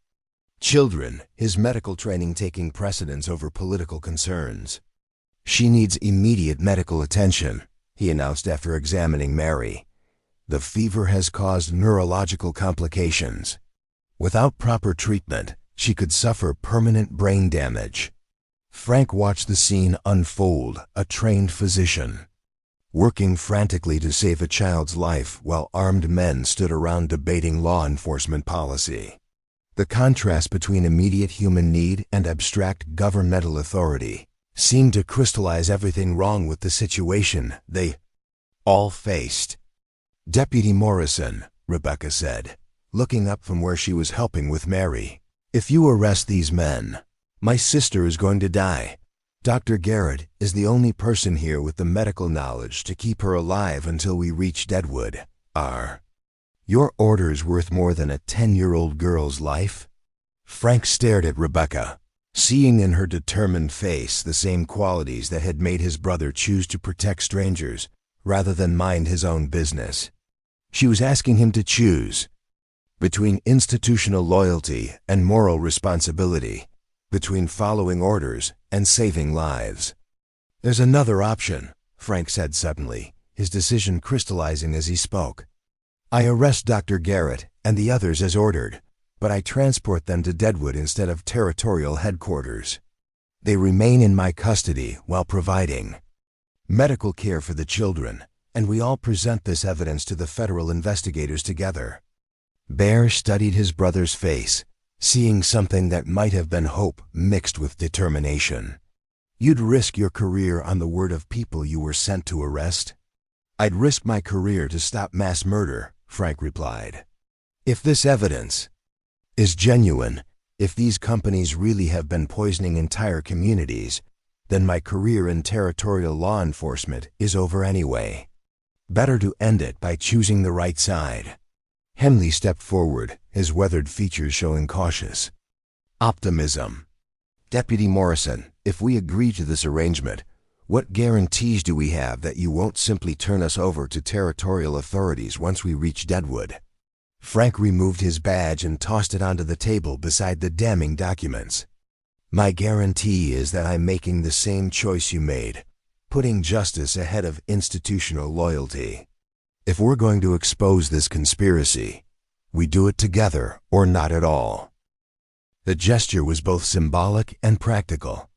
children, his medical training taking precedence over political concerns. "She needs immediate medical attention," he announced after examining Mary. "The fever has caused neurological complications. Without proper treatment, she could suffer permanent brain damage." Frank watched the scene unfold, a trained physician, working frantically to save a child's life while armed men stood around debating law enforcement policy. The contrast between immediate human need and abstract governmental authority seemed to crystallize everything wrong with the situation they all faced. "Deputy Morrison," Rebecca said, looking up from where she was helping with Mary, "if you arrest these men, my sister is going to die. Dr. Garrett is the only person here with the medical knowledge to keep her alive until we reach Deadwood. Are your orders worth more than a 10-year-old girl's life?" Frank stared at Rebecca, seeing in her determined face the same qualities that had made his brother choose to protect strangers rather than mind his own business. She was asking him to choose between institutional loyalty and moral responsibility, between following orders and saving lives. "There's another option," Frank said suddenly, his decision crystallizing as he spoke. "I arrest Dr. Garrett and the others as ordered, but I transport them to Deadwood instead of territorial headquarters. They remain in my custody while providing medical care for the children, and we all present this evidence to the federal investigators together." Bear studied his brother's face, seeing something that might have been hope mixed with determination. "You'd risk your career on the word of people you were sent to arrest?" "I'd risk my career to stop mass murder," Frank replied. "If this evidence is genuine, if these companies really have been poisoning entire communities, then my career in territorial law enforcement is over anyway. Better to end it by choosing the right side." Henley stepped forward, his weathered features showing cautious optimism. "Deputy Morrison, if we agree to this arrangement, what guarantees do we have that you won't simply turn us over to territorial authorities once we reach Deadwood?" Frank removed his badge and tossed it onto the table beside the damning documents. "My guarantee is that I'm making the same choice you made, putting justice ahead of institutional loyalty. If we're going to expose this conspiracy, we do it together or not at all." The gesture was both symbolic and practical.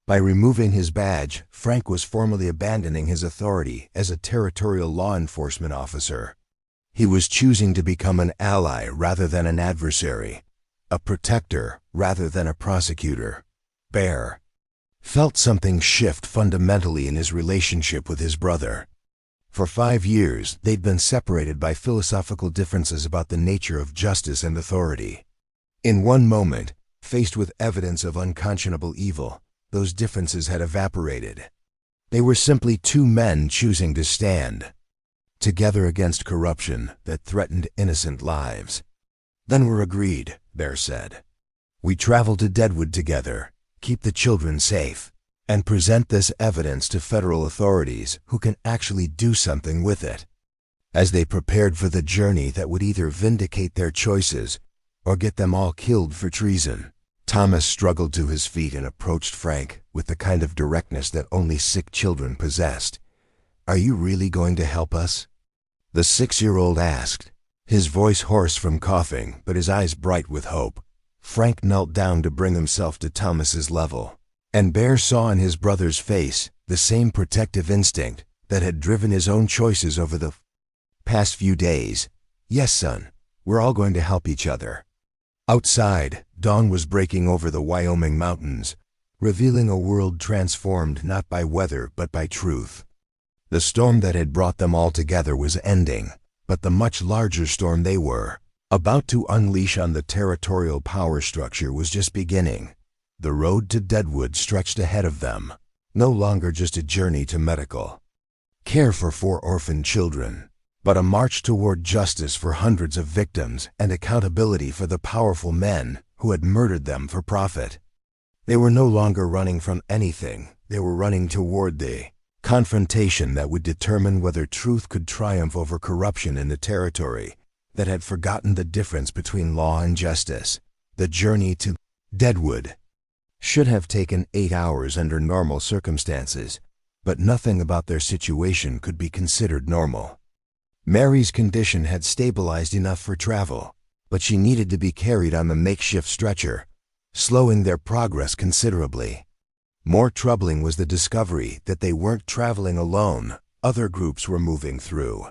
By removing his badge, Frank was formally abandoning his authority as a territorial law enforcement officer. He was choosing to become an ally rather than an adversary, a protector rather than a prosecutor. Bear felt something shift fundamentally in his relationship with his brother. For 5 years, they'd been separated by philosophical differences about the nature of justice and authority. In one moment, faced with evidence of unconscionable evil, those differences had evaporated. They were simply two men choosing to stand together against corruption that threatened innocent lives. "Then we're agreed," Bear said. "We travel to Deadwood together, keep the children safe, and present this evidence to federal authorities who can actually do something with it." As they prepared for the journey that would either vindicate their choices or get them all killed for treason, Thomas struggled to his feet and approached Frank with the kind of directness that only sick children possessed. "Are you really going to help us?" the 6-year-old asked, his voice hoarse from coughing but his eyes bright with hope. Frank knelt down to bring himself to Thomas's level, and Bear saw in his brother's face the same protective instinct that had driven his own choices over the past few days. "Yes, son, we're all going to help each other." Outside, dawn was breaking over the Wyoming mountains, revealing a world transformed not by weather but by truth. The storm that had brought them all together was ending, but the much larger storm they were about to unleash on the territorial power structure was just beginning. The road to Deadwood stretched ahead of them, no longer just a journey to medical care for 4 orphaned children, but a march toward justice for hundreds of victims and accountability for the powerful men who had murdered them for profit. They were no longer running from anything, they were running toward the confrontation that would determine whether truth could triumph over corruption in the territory that had forgotten the difference between law and justice. The journey to Deadwood should have taken 8 hours under normal circumstances, but nothing about their situation could be considered normal. Mary's condition had stabilized enough for travel, but she needed to be carried on the makeshift stretcher, slowing their progress considerably. More troubling was the discovery that they weren't traveling alone. Other groups were moving through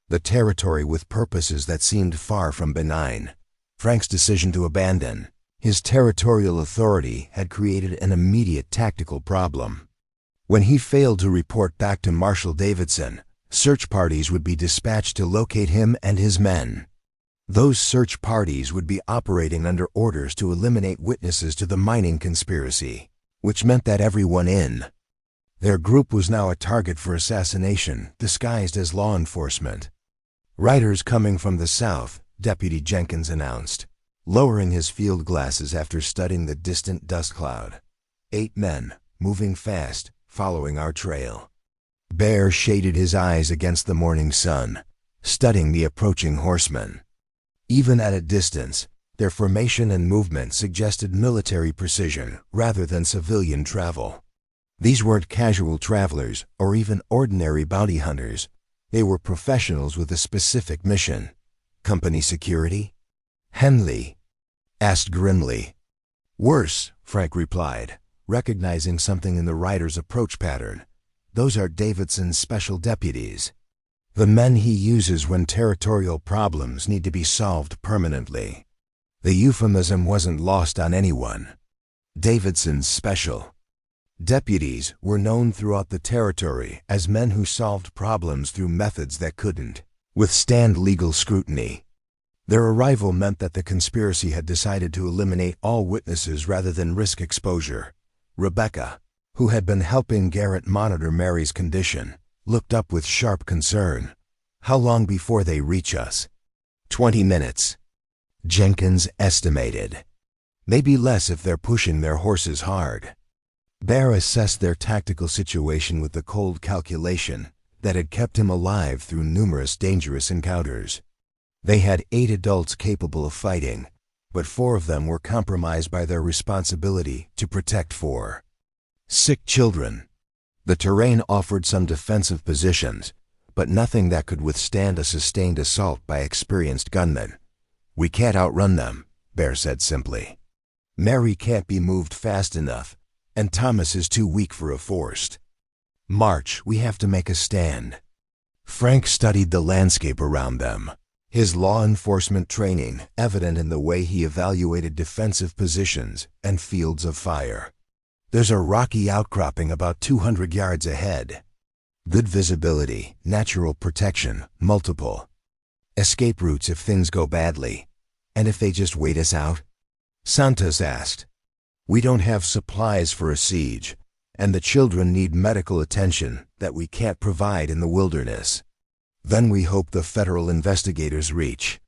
the territory with purposes that seemed far from benign. Frank's decision to abandon his territorial authority had created an immediate tactical problem. When he failed to report back to Marshal Davidson, search parties would be dispatched to locate him and his men. Those search parties would be operating under orders to eliminate witnesses to the mining conspiracy, which meant that everyone in their group was now a target for assassination, disguised as law enforcement. "Riders coming from the south," Deputy Jenkins announced, lowering his field glasses after studying the distant dust cloud. 8 men, moving fast, following our trail. Bear shaded his eyes against the morning sun, studying the approaching horsemen. Even at a distance, their formation and movement suggested military precision rather than civilian travel. These weren't casual travelers or even ordinary bounty hunters. They were professionals with a specific mission. "Company security?" Henley asked grimly. "Worse," Frank replied, recognizing something in the rider's approach pattern. "Those are Davidson's special deputies. The men he uses when territorial problems need to be solved permanently." The euphemism wasn't lost on anyone. Davidson's special deputies were known throughout the territory as men who solved problems through methods that couldn't withstand legal scrutiny. Their arrival meant that the conspiracy had decided to eliminate all witnesses rather than risk exposure. Rebecca, who had been helping Garrett monitor Mary's condition, looked up with sharp concern. "How long before they reach us?" 20 minutes. Jenkins estimated. "Maybe less if they're pushing their horses hard." Bear assessed their tactical situation with the cold calculation that had kept him alive through numerous dangerous encounters. They had 8 adults capable of fighting, but 4 of them were compromised by their responsibility to protect 4 sick children. The terrain offered some defensive positions, but nothing that could withstand a sustained assault by experienced gunmen. "We can't outrun them," Bear said simply. "Mary can't be moved fast enough, and Thomas is too weak for a forced march. We have to make a stand." Frank studied the landscape around them, his law enforcement training evident in the way he evaluated defensive positions and fields of fire. "There's a rocky outcropping about 200 yards ahead. Good visibility, natural protection, multiple escape routes if things go badly. And if they just wait us out?" Santos asked. "We don't have supplies for a siege, and the children need medical attention that we can't provide in the wilderness." "Then we hope the federal investigators reach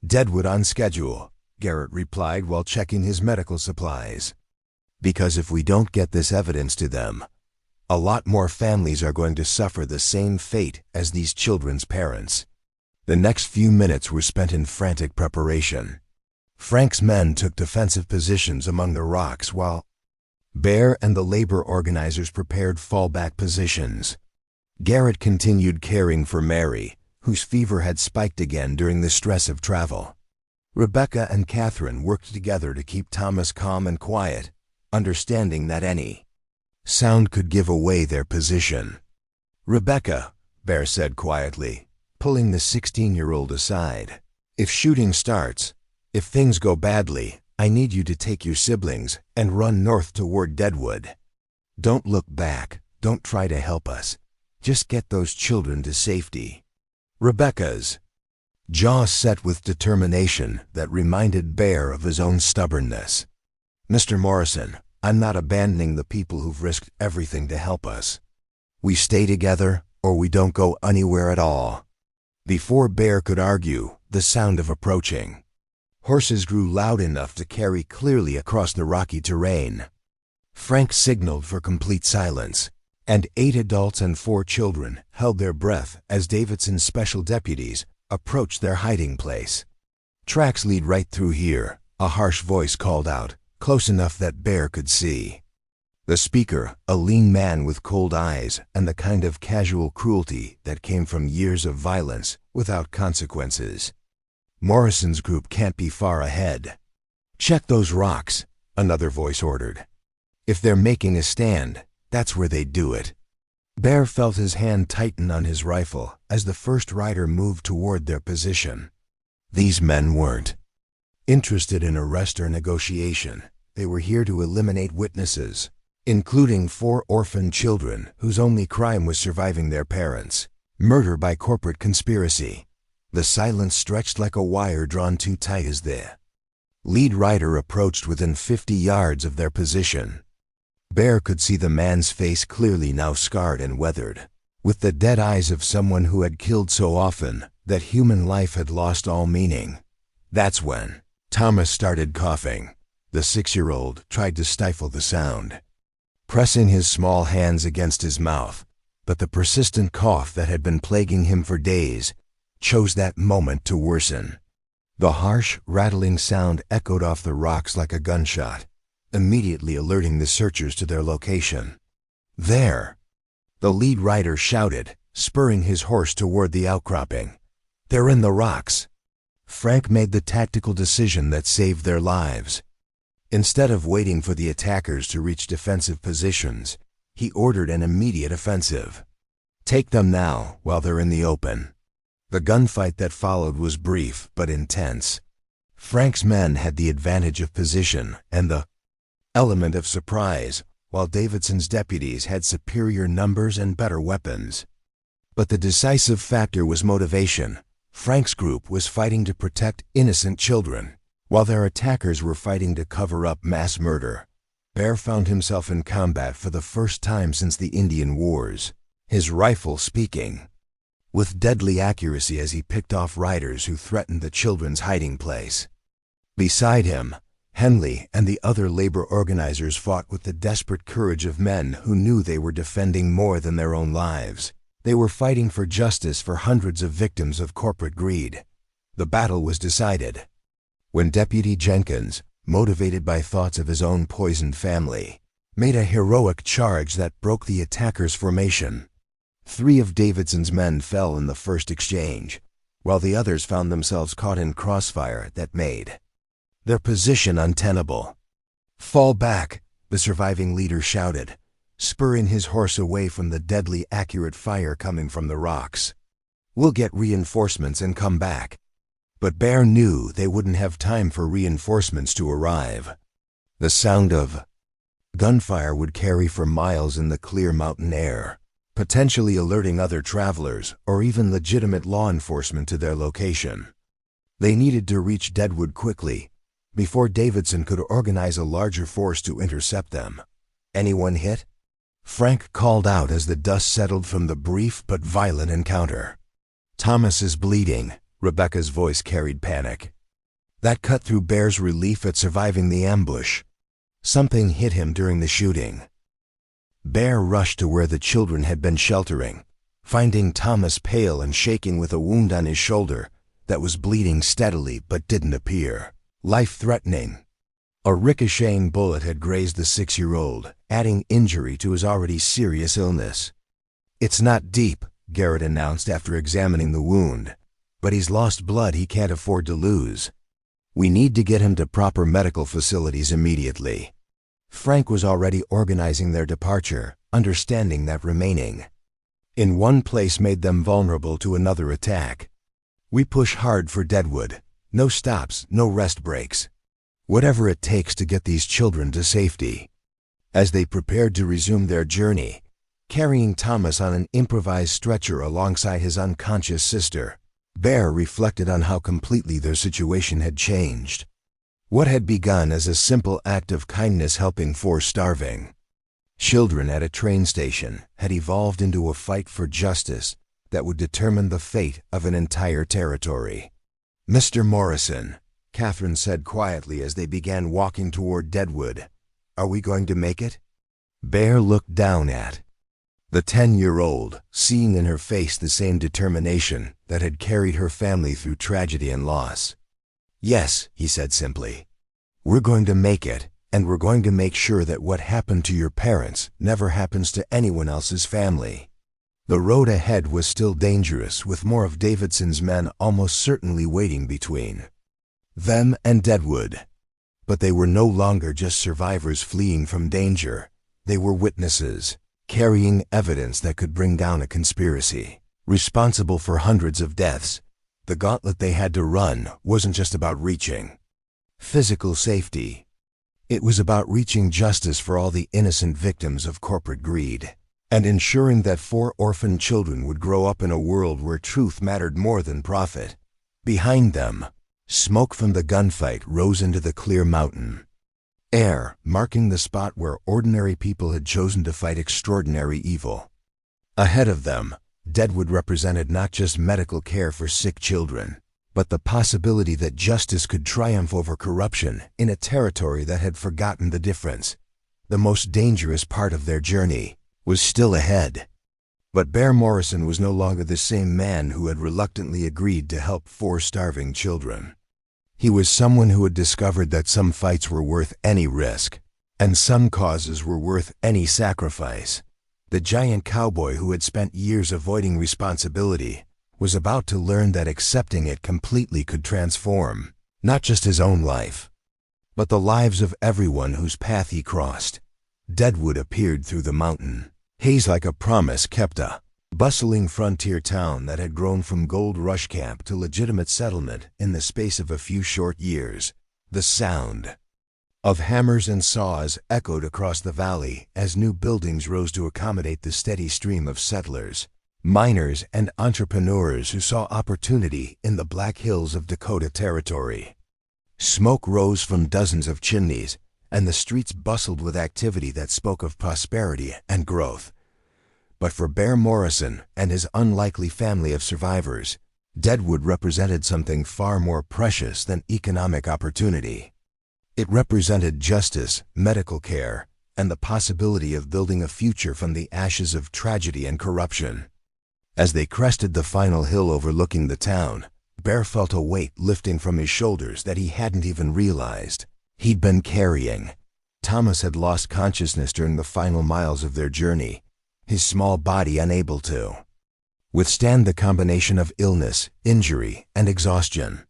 Deadwood on schedule," Garrett replied while checking his medical supplies. "Because if we don't get this evidence to them, a lot more families are going to suffer the same fate as these children's parents." The next few minutes were spent in frantic preparation. Frank's men took defensive positions among the rocks while Bear and the labor organizers prepared fallback positions. Garrett continued caring for Mary, whose fever had spiked again during the stress of travel. Rebecca and Catherine worked together to keep Thomas calm and quiet, understanding that any sound could give away their position. "Rebecca," Bear said quietly, pulling the 16-year-old aside, "if shooting starts, if things go badly, I need you to take your siblings and run north toward Deadwood. Don't look back, don't try to help us. Just get those children to safety." Rebecca's jaw set with determination that reminded Bear of his own stubbornness. "Mr. Morrison, I'm not abandoning the people who've risked everything to help us. We stay together or we don't go anywhere at all." Before Bear could argue, the sound of approaching horses grew loud enough to carry clearly across the rocky terrain. Frank signaled for complete silence, and 8 adults and 4 children held their breath as Davidson's special deputies approached their hiding place. "Tracks lead right through here," a harsh voice called out, close enough that Bear could see. The speaker, a lean man with cold eyes and the kind of casual cruelty that came from years of violence without consequences. "Morrison's group can't be far ahead." "Check those rocks," another voice ordered. If they're making a stand, that's where they'd do it. Bear felt his hand tighten on his rifle as the first rider moved toward their position. These men weren't interested in arrest or negotiation. They were here to eliminate witnesses, including 4 orphaned children whose only crime was surviving their parents. Murder by corporate conspiracy. The silence stretched like a wire drawn too tight as the lead rider approached within 50 yards of their position. Bear could see the man's face clearly, now scarred and weathered, with the dead eyes of someone who had killed so often that human life had lost all meaning. That's when Thomas started coughing. The 6-year-old tried to stifle the sound, pressing his small hands against his mouth, but the persistent cough that had been plaguing him for days chose that moment to worsen. The harsh, rattling sound echoed off the rocks like a gunshot, immediately alerting the searchers to their location. There! The lead rider shouted, spurring his horse toward the outcropping. They're in the rocks! Frank made the tactical decision that saved their lives. Instead of waiting for the attackers to reach defensive positions, he ordered an immediate offensive. Take them now, while they're in the open. The gunfight that followed was brief but intense. Frank's men had the advantage of position and the element of surprise, while Davidson's deputies had superior numbers and better weapons. But the decisive factor was motivation. Frank's group was fighting to protect innocent children, while their attackers were fighting to cover up mass murder. Bear found himself in combat for the first time since the Indian Wars, his rifle speaking with deadly accuracy as he picked off riders who threatened the children's hiding place. Beside him, Henley and the other labor organizers fought with the desperate courage of men who knew they were defending more than their own lives. They were fighting for justice for hundreds of victims of corporate greed. The battle was decided when Deputy Jenkins, motivated by thoughts of his own poisoned family, made a heroic charge that broke the attackers' formation. 3 of Davidson's men fell in the first exchange, while the others found themselves caught in crossfire that made their position untenable. Fall back, the surviving leader shouted, spurring his horse away from the deadly accurate fire coming from the rocks. We'll get reinforcements and come back. But Bear knew they wouldn't have time for reinforcements to arrive. The sound of gunfire would carry for miles in the clear mountain air, potentially alerting other travelers or even legitimate law enforcement to their location. They needed to reach Deadwood quickly, before Davidson could organize a larger force to intercept them. Anyone hit? Frank called out as the dust settled from the brief but violent encounter. Thomas is bleeding, Rebecca's voice carried panic. That cut through Bear's relief at surviving the ambush. Something hit him during the shooting. Bear rushed to where the children had been sheltering, finding Thomas pale and shaking with a wound on his shoulder that was bleeding steadily but didn't appear life-threatening. A ricocheting bullet had grazed the 6-year-old, adding injury to his already serious illness. It's not deep, Garrett announced after examining the wound, but he's lost blood he can't afford to lose. We need to get him to proper medical facilities immediately. Frank was already organizing their departure, understanding that remaining in one place made them vulnerable to another attack. We push hard for Deadwood. No stops, no rest breaks. Whatever it takes to get these children to safety. As they prepared to resume their journey, carrying Thomas on an improvised stretcher alongside his unconscious sister, Bear reflected on how completely their situation had changed. What had begun as a simple act of kindness helping 4 starving children at a train station had evolved into a fight for justice that would determine the fate of an entire territory. Mr. Morrison, Catherine said quietly as they began walking toward Deadwood, are we going to make it? Bear looked down at the 10-year-old, seeing in her face the same determination that had carried her family through tragedy and loss. Yes, he said simply. We're going to make it, and we're going to make sure that what happened to your parents never happens to anyone else's family. The road ahead was still dangerous, with more of Davidson's men almost certainly waiting between them and Deadwood. But they were no longer just survivors fleeing from danger. They were witnesses, carrying evidence that could bring down a conspiracy, responsible for hundreds of deaths. The gauntlet they had to run wasn't just about reaching physical safety. It was about reaching justice for all the innocent victims of corporate greed, and ensuring that 4 orphaned children would grow up in a world where truth mattered more than profit. Behind them, smoke from the gunfight rose into the clear mountain air, marking the spot where ordinary people had chosen to fight extraordinary evil. Ahead of them, Deadwood represented not just medical care for sick children, but the possibility that justice could triumph over corruption in a territory that had forgotten the difference. The most dangerous part of their journey was still ahead. But Bear Morrison was no longer the same man who had reluctantly agreed to help 4 starving children. He was someone who had discovered that some fights were worth any risk, and some causes were worth any sacrifice. The giant cowboy who had spent years avoiding responsibility was about to learn that accepting it completely could transform, not just his own life, but the lives of everyone whose path he crossed. Deadwood appeared through the mountain haze like a promise kept, a bustling frontier town that had grown from gold rush camp to legitimate settlement in the space of a few short years. The sound of hammers and saws echoed across the valley as new buildings rose to accommodate the steady stream of settlers, miners, and entrepreneurs who saw opportunity in the Black Hills of Dakota Territory. Smoke rose from dozens of chimneys, and the streets bustled with activity that spoke of prosperity and growth. But for Bear Morrison and his unlikely family of survivors, Deadwood represented something far more precious than economic opportunity. It represented justice, medical care, and the possibility of building a future from the ashes of tragedy and corruption. As they crested the final hill overlooking the town, Bear felt a weight lifting from his shoulders that he hadn't even realized he'd been carrying. Thomas had lost consciousness during the final miles of their journey, his small body unable to withstand the combination of illness, injury, and exhaustion.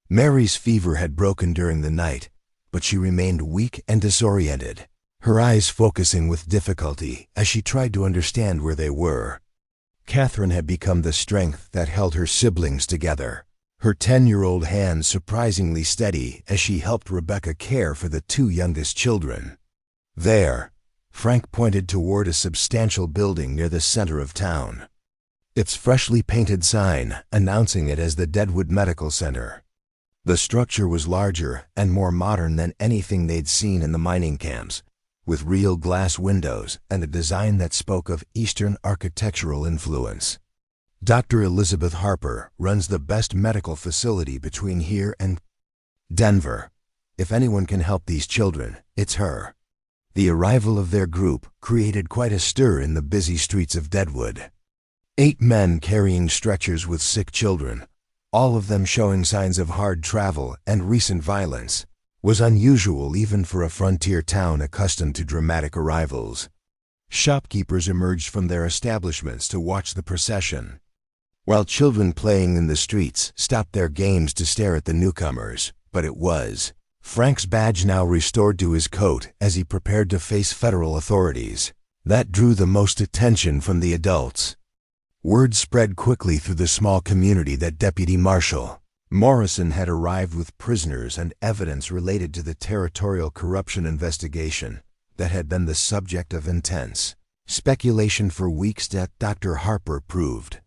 Mary's fever had broken during the night, but she remained weak and disoriented, her eyes focusing with difficulty as she tried to understand where they were. Catherine had become the strength that held her siblings together, her 10-year-old hands surprisingly steady as she helped Rebecca care for the 2 youngest children. There, Frank pointed toward a substantial building near the center of town, its freshly painted sign announcing it as the Deadwood Medical Center. The structure was larger and more modern than anything they'd seen in the mining camps, with real glass windows and a design that spoke of Eastern architectural influence. Dr. Elizabeth Harper runs the best medical facility between here and Denver. If anyone can help these children, it's her. The arrival of their group created quite a stir in the busy streets of Deadwood. 8 men carrying stretchers with sick children, all of them showing signs of hard travel and recent violence, was unusual even for a frontier town accustomed to dramatic arrivals. Shopkeepers emerged from their establishments to watch the procession, while children playing in the streets stopped their games to stare at the newcomers. But it was Frank's badge now restored to his coat as he prepared to face federal authorities. That drew the most attention from the adults. Word spread quickly through the small community that Deputy Marshal Morrison had arrived with prisoners and evidence related to the territorial corruption investigation that had been the subject of intense speculation for weeks. That Dr. Harper proved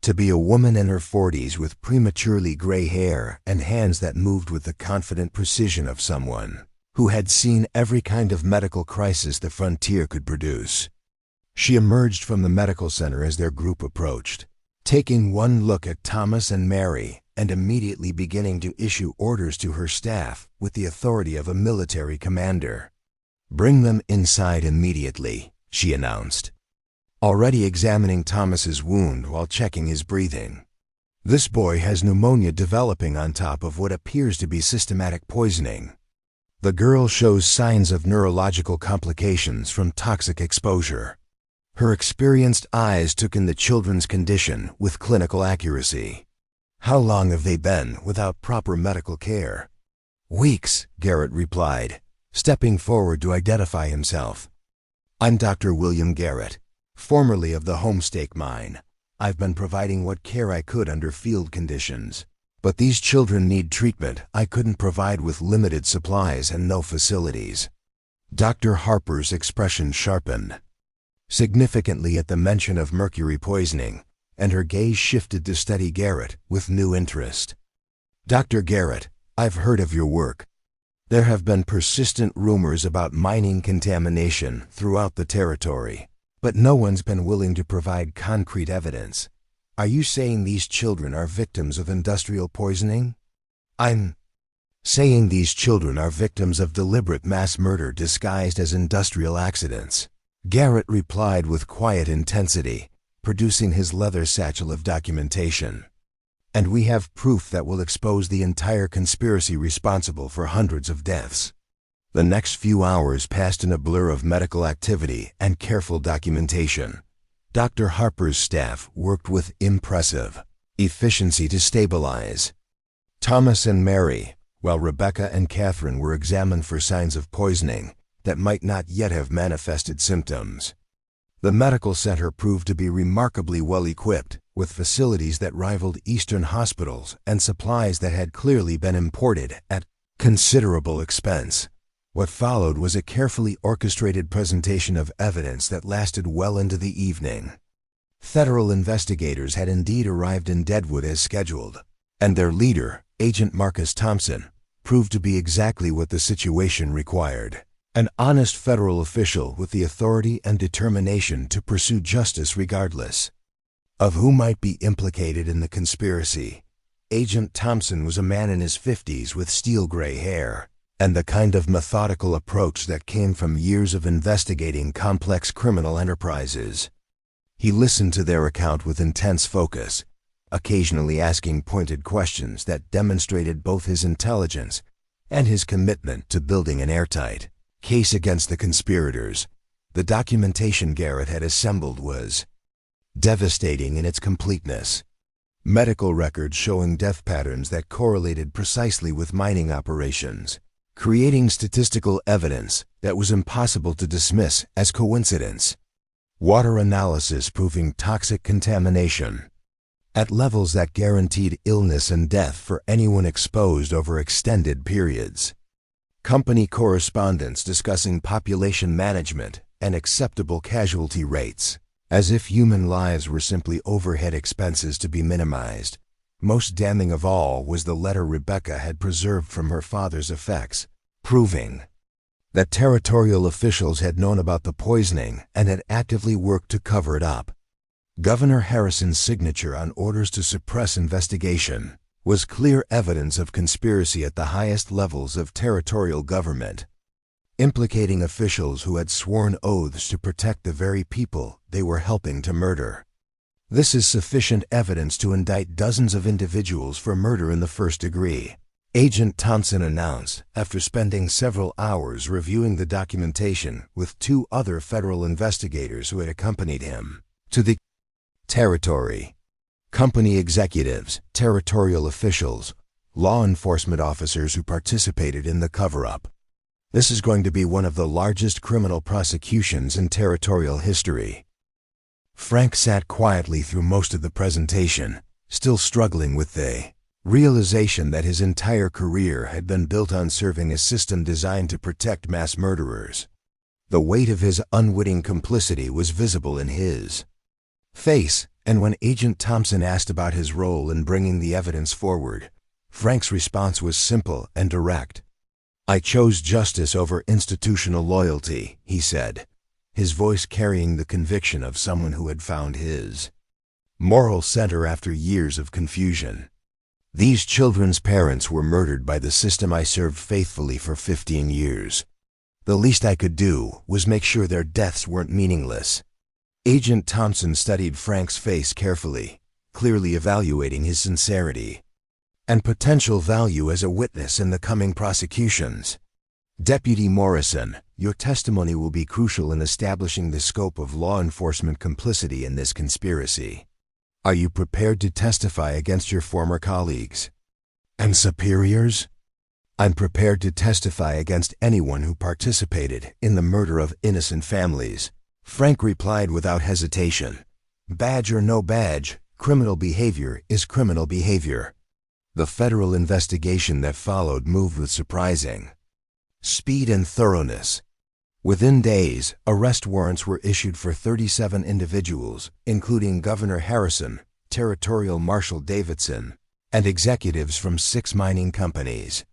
to be a woman in her 40s with prematurely gray hair and hands that moved with the confident precision of someone who had seen every kind of medical crisis the frontier could produce. She emerged from the medical center as their group approached, taking one look at Thomas and Mary and immediately beginning to issue orders to her staff with the authority of a military commander. "Bring them inside immediately," she announced, already examining Thomas's wound while checking his breathing. "This boy has pneumonia developing on top of what appears to be systematic poisoning. The girl shows signs of neurological complications from toxic exposure." Her experienced eyes took in the children's condition with clinical accuracy. "How long have they been without proper medical care?" Weeks, Garrett replied, stepping forward to identify himself. I'm Dr. William Garrett, formerly of the Homestake Mine. I've been providing what care I could under field conditions. But these children need treatment I couldn't provide with limited supplies and no facilities. Dr. Harper's expression sharpened significantly at the mention of mercury poisoning, and her gaze shifted to study Garrett with new interest. Dr. Garrett, I've heard of your work. There have been persistent rumors about mining contamination throughout the territory, but no one's been willing to provide concrete evidence. Are you saying these children are victims of industrial poisoning? I'm saying these children are victims of deliberate mass murder disguised as industrial accidents, Garrett replied with quiet intensity, producing his leather satchel of documentation. And we have proof that will expose the entire conspiracy responsible for hundreds of deaths. The next few hours passed in a blur of medical activity and careful documentation. Dr. Harper's staff worked with impressive efficiency to stabilize Thomas and Mary, while Rebecca and Catherine were examined for signs of poisoning that might not yet have manifested symptoms. The medical center proved to be remarkably well equipped, with facilities that rivaled Eastern hospitals and supplies that had clearly been imported at considerable expense. What followed was a carefully orchestrated presentation of evidence that lasted well into the evening. Federal investigators had indeed arrived in Deadwood as scheduled, and their leader, Agent Marcus Thompson, proved to be exactly what the situation required. An honest federal official with the authority and determination to pursue justice regardless of who might be implicated in the conspiracy. Agent Thompson was a man in his 50s with steel-gray hair, and the kind of methodical approach that came from years of investigating complex criminal enterprises. He listened to their account with intense focus, occasionally asking pointed questions that demonstrated both his intelligence and his commitment to building an airtight case against the conspirators. The documentation Garrett had assembled was devastating in its completeness. Medical records showing death patterns that correlated precisely with mining operations, creating statistical evidence that was impossible to dismiss as coincidence. Water analysis proving toxic contamination at levels that guaranteed illness and death for anyone exposed over extended periods. Company correspondence discussing population management and acceptable casualty rates, as if human lives were simply overhead expenses to be minimized. Most damning of all was the letter Rebecca had preserved from her father's effects, proving that territorial officials had known about the poisoning and had actively worked to cover it up. Governor Harrison's signature on orders to suppress investigation was clear evidence of conspiracy at the highest levels of territorial government, implicating officials who had sworn oaths to protect the very people they were helping to murder. This is sufficient evidence to indict dozens of individuals for murder in the first degree, Agent Thompson announced after spending several hours reviewing the documentation with two other federal investigators who had accompanied him to the territory. Company executives, territorial officials, law enforcement officers who participated in the cover-up. This is going to be one of the largest criminal prosecutions in territorial history. Frank sat quietly through most of the presentation, still struggling with the realization that his entire career had been built on serving a system designed to protect mass murderers. The weight of his unwitting complicity was visible in his face, and when Agent Thompson asked about his role in bringing the evidence forward, Frank's response was simple and direct. "I chose justice over institutional loyalty," he said, his voice carrying the conviction of someone who had found his moral center after years of confusion. "These children's parents were murdered by the system I served faithfully for 15 years. The least I could do was make sure their deaths weren't meaningless." Agent Thompson studied Frank's face carefully, clearly evaluating his sincerity and potential value as a witness in the coming prosecutions. "Deputy Morrison, your testimony will be crucial in establishing the scope of law enforcement complicity in this conspiracy. Are you prepared to testify against your former colleagues and superiors?" I'm prepared to testify against anyone who participated in the murder of innocent families, Frank replied without hesitation. Badge or no badge, criminal behavior is criminal behavior. The federal investigation that followed moved with surprising speed and thoroughness. Within days, arrest warrants were issued for 37 individuals, including Governor Harrison, Territorial Marshal Davidson, and executives from 6 mining companies.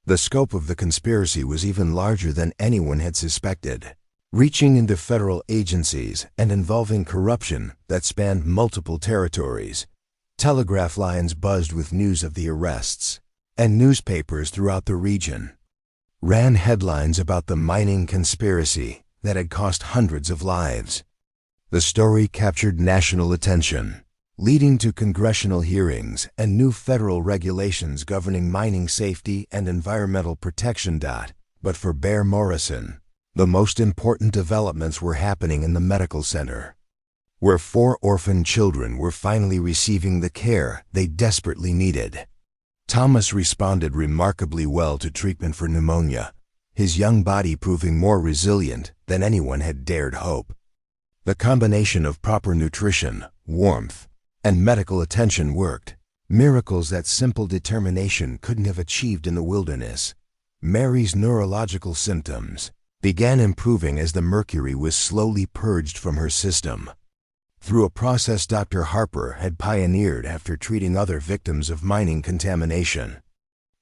The scope of the conspiracy was even larger than anyone had suspected, reaching into federal agencies and involving corruption that spanned multiple territories. Telegraph lines buzzed with news of the arrests, and newspapers throughout the region ran headlines about the mining conspiracy that had cost hundreds of lives. The story captured national attention, leading to congressional hearings and new federal regulations governing mining safety and environmental protection. But for Bear Morrison, the most important developments were happening in the medical center, where 4 orphan children were finally receiving the care they desperately needed. Thomas responded remarkably well to treatment for pneumonia, his young body proving more resilient than anyone had dared hope. The combination of proper nutrition, warmth, and medical attention worked, miracles that simple determination couldn't have achieved in the wilderness. Mary's neurological symptoms began improving as the mercury was slowly purged from her system, through a process Dr. Harper had pioneered after treating other victims of mining contamination.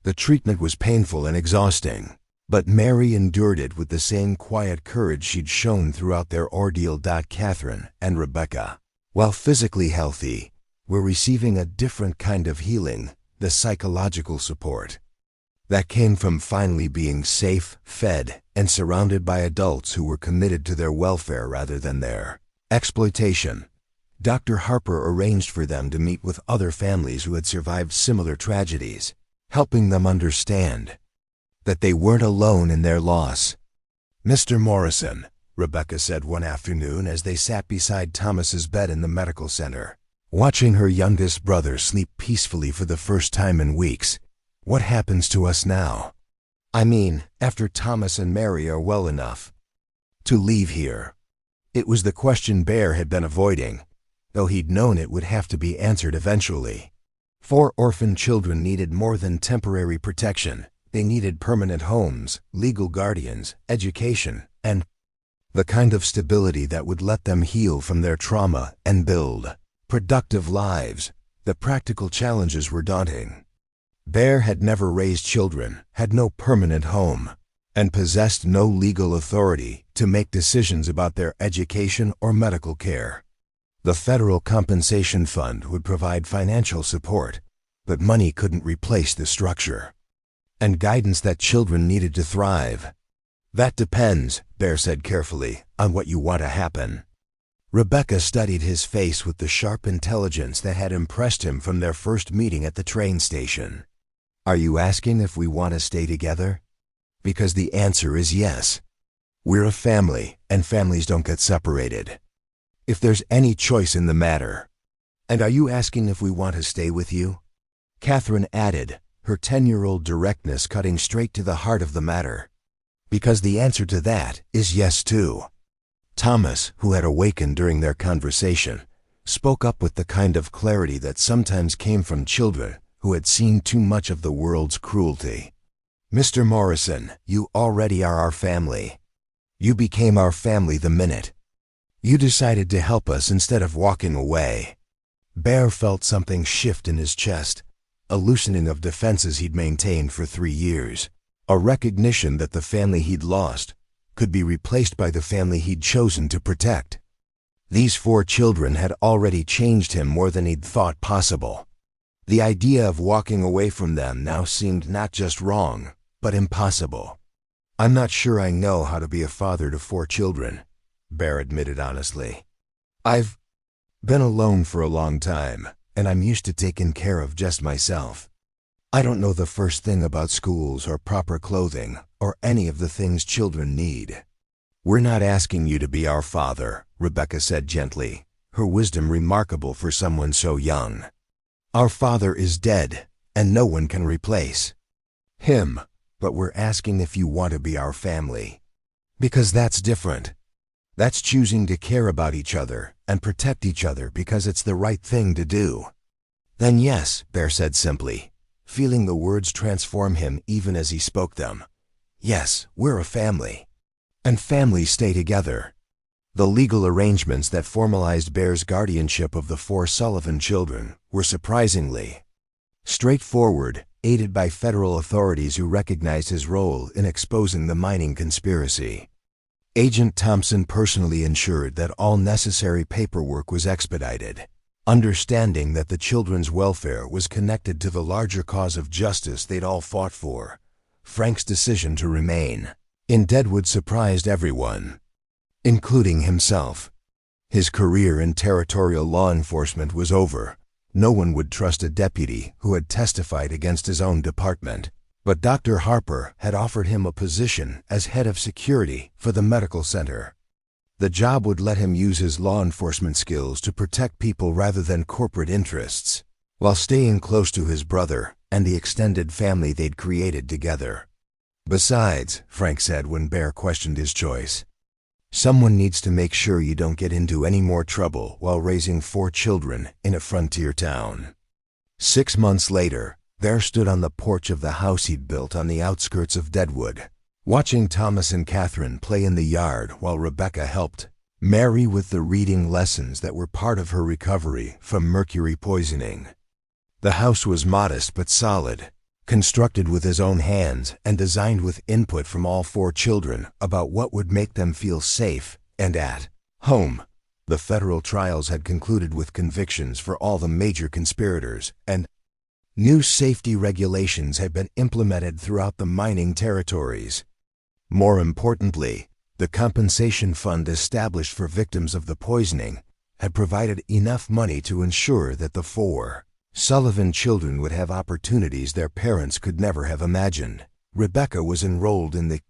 The treatment was painful and exhausting, but Mary endured it with the same quiet courage she'd shown throughout their ordeal. Catherine and Rebecca, while physically healthy, were receiving a different kind of healing, the psychological support that came from finally being safe, fed, and surrounded by adults who were committed to their welfare rather than their exploitation. Dr. Harper arranged for them to meet with other families who had survived similar tragedies, helping them understand that they weren't alone in their loss. Mr. Morrison, Rebecca said one afternoon as they sat beside Thomas's bed in the medical center, watching her youngest brother sleep peacefully for the first time in weeks, what happens to us now? I mean, after Thomas and Mary are well enough to leave here. It was the question Bear had been avoiding, though he'd known it would have to be answered eventually. 4 orphan children needed more than temporary protection. They needed permanent homes, legal guardians, education, and the kind of stability that would let them heal from their trauma and build productive lives. The practical challenges were daunting. Bear had never raised children, had no permanent home, and possessed no legal authority to make decisions about their education or medical care. The Federal Compensation Fund would provide financial support, but money couldn't replace the structure and guidance that children needed to thrive. That depends, Bear said carefully, on what you want to happen. Rebecca studied his face with the sharp intelligence that had impressed him from their first meeting at the train station. Are you asking if we want to stay together? Because the answer is yes. We're a family, and families don't get separated. If there's any choice in the matter. And are you asking if we want to stay with you? Catherine added, her 10-year-old directness cutting straight to the heart of the matter. Because the answer to that is yes too. Thomas, who had awakened during their conversation, spoke up with the kind of clarity that sometimes came from children who had seen too much of the world's cruelty. Mr. Morrison, you already are our family. You became our family the minute you decided to help us instead of walking away. Bear felt something shift in his chest, a loosening of defenses he'd maintained for 3 years, a recognition that the family he'd lost could be replaced by the family he'd chosen to protect. These 4 children had already changed him more than he'd thought possible. The idea of walking away from them now seemed not just wrong, but impossible. I'm not sure I know how to be a father to 4 children, Bear admitted honestly. I've been alone for a long time, and I'm used to taking care of just myself. I don't know the first thing about schools or proper clothing or any of the things children need. We're not asking you to be our father, Rebecca said gently, her wisdom remarkable for someone so young. Our father is dead, and no one can replace him. but we're asking if you want to be our family. Because that's different. That's choosing to care about each other and protect each other because it's the right thing to do." "Then yes," Bear said simply, feeling the words transform him even as he spoke them. "Yes, we're a family. And families stay together." The legal arrangements that formalized Bear's guardianship of the 4 Sullivan children were surprisingly straightforward, aided by federal authorities who recognized his role in exposing the mining conspiracy. Agent Thompson personally ensured that all necessary paperwork was expedited. Understanding that the children's welfare was connected to the larger cause of justice they'd all fought for, Frank's decision to remain in Deadwood surprised everyone, including himself. His career in territorial law enforcement was over. No one would trust a deputy who had testified against his own department. But Dr. Harper had offered him a position as head of security for the medical center. The job would let him use his law enforcement skills to protect people rather than corporate interests, while staying close to his brother and the extended family they'd created together. "Besides," Frank said when Bear questioned his choice, "someone needs to make sure you don't get into any more trouble while raising 4 children in a frontier town." 6 months later, Bear stood on the porch of the house he'd built on the outskirts of Deadwood, watching Thomas and Catherine play in the yard while Rebecca helped Mary with the reading lessons that were part of her recovery from mercury poisoning. The house was modest but solid, constructed with his own hands and designed with input from all 4 children about what would make them feel safe and at home. The federal trials had concluded with convictions for all the major conspirators, and new safety regulations had been implemented throughout the mining territories. More importantly, the compensation fund established for victims of the poisoning had provided enough money to ensure that the 4 Sullivan children would have opportunities their parents could never have imagined. Rebecca was enrolled in the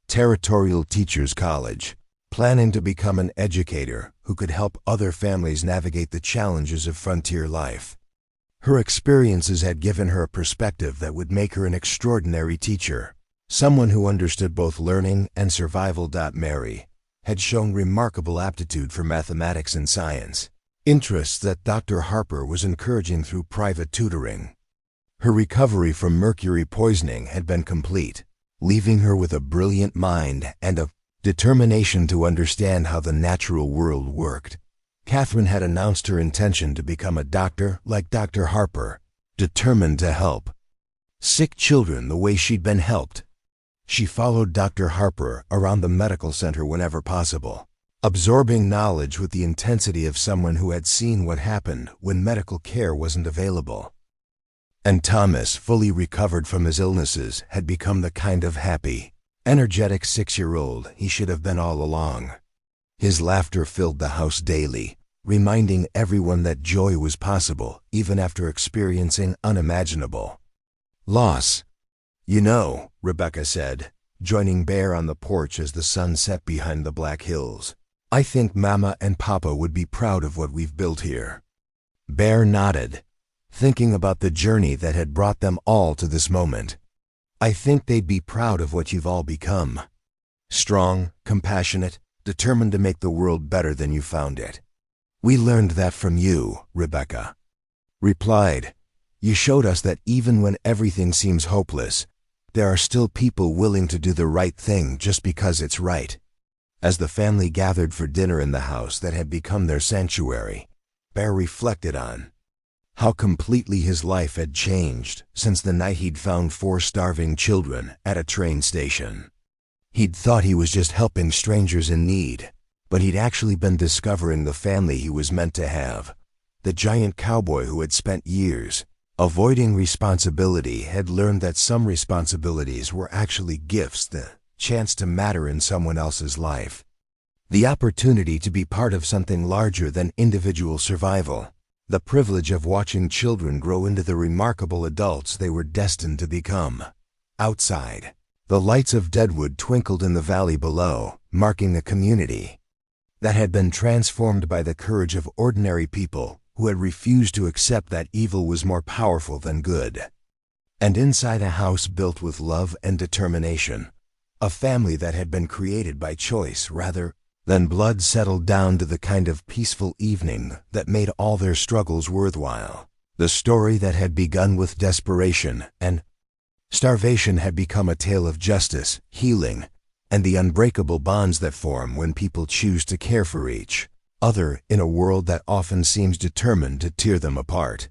Territorial Teachers College, planning to become an educator who could help other families navigate the challenges of frontier life. Her experiences had given her a perspective that would make her an extraordinary teacher, someone who understood both learning and survival. Mary had shown remarkable aptitude for mathematics and science, interests that Dr. Harper was encouraging through private tutoring. Her recovery from mercury poisoning had been complete, leaving her with a brilliant mind and a determination to understand how the natural world worked. Catherine had announced her intention to become a doctor like Dr. Harper, determined to help sick children the way she'd been helped. She followed Dr. Harper around the medical center whenever possible, absorbing knowledge with the intensity of someone who had seen what happened when medical care wasn't available. And Thomas, fully recovered from his illnesses, had become the kind of happy, energetic 6-year-old he should have been all along. His laughter filled the house daily, reminding everyone that joy was possible even after experiencing unimaginable loss. "You know," Rebecca said, joining Bear on the porch as the sun set behind the Black Hills, "I think Mama and Papa would be proud of what we've built here." Bear nodded, thinking about the journey that had brought them all to this moment. "I think they'd be proud of what you've all become. Strong, compassionate, determined to make the world better than you found it." "We learned that from you," Rebecca replied. "You showed us that even when everything seems hopeless, there are still people willing to do the right thing just because it's right." As the family gathered for dinner in the house that had become their sanctuary, Bear reflected on how completely his life had changed since the night he'd found 4 starving children at a train station. He'd thought he was just helping strangers in need, but he'd actually been discovering the family he was meant to have. The giant cowboy who had spent years avoiding responsibility had learned that some responsibilities were actually gifts, the chance to matter in someone else's life, the opportunity to be part of something larger than individual survival, the privilege of watching children grow into the remarkable adults they were destined to become. Outside, the lights of Deadwood twinkled in the valley below, marking a community that had been transformed by the courage of ordinary people who had refused to accept that evil was more powerful than good. And inside a house built with love and determination, a family that had been created by choice rather than blood settled down to the kind of peaceful evening that made all their struggles worthwhile. The story that had begun with desperation and starvation had become a tale of justice, healing, and the unbreakable bonds that form when people choose to care for each other in a world that often seems determined to tear them apart.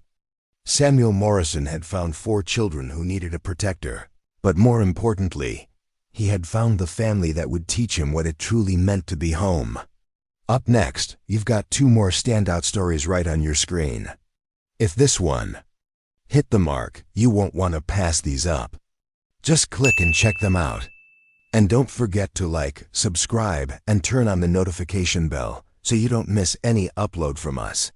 Samuel Morrison had found 4 children who needed a protector, but more importantly, he had found the family that would teach him what it truly meant to be home. Up next, you've got 2 more standout stories right on your screen. If this one hit the mark, you won't want to pass these up. Just click and check them out. And don't forget to like, subscribe, and turn on the notification bell so you don't miss any upload from us.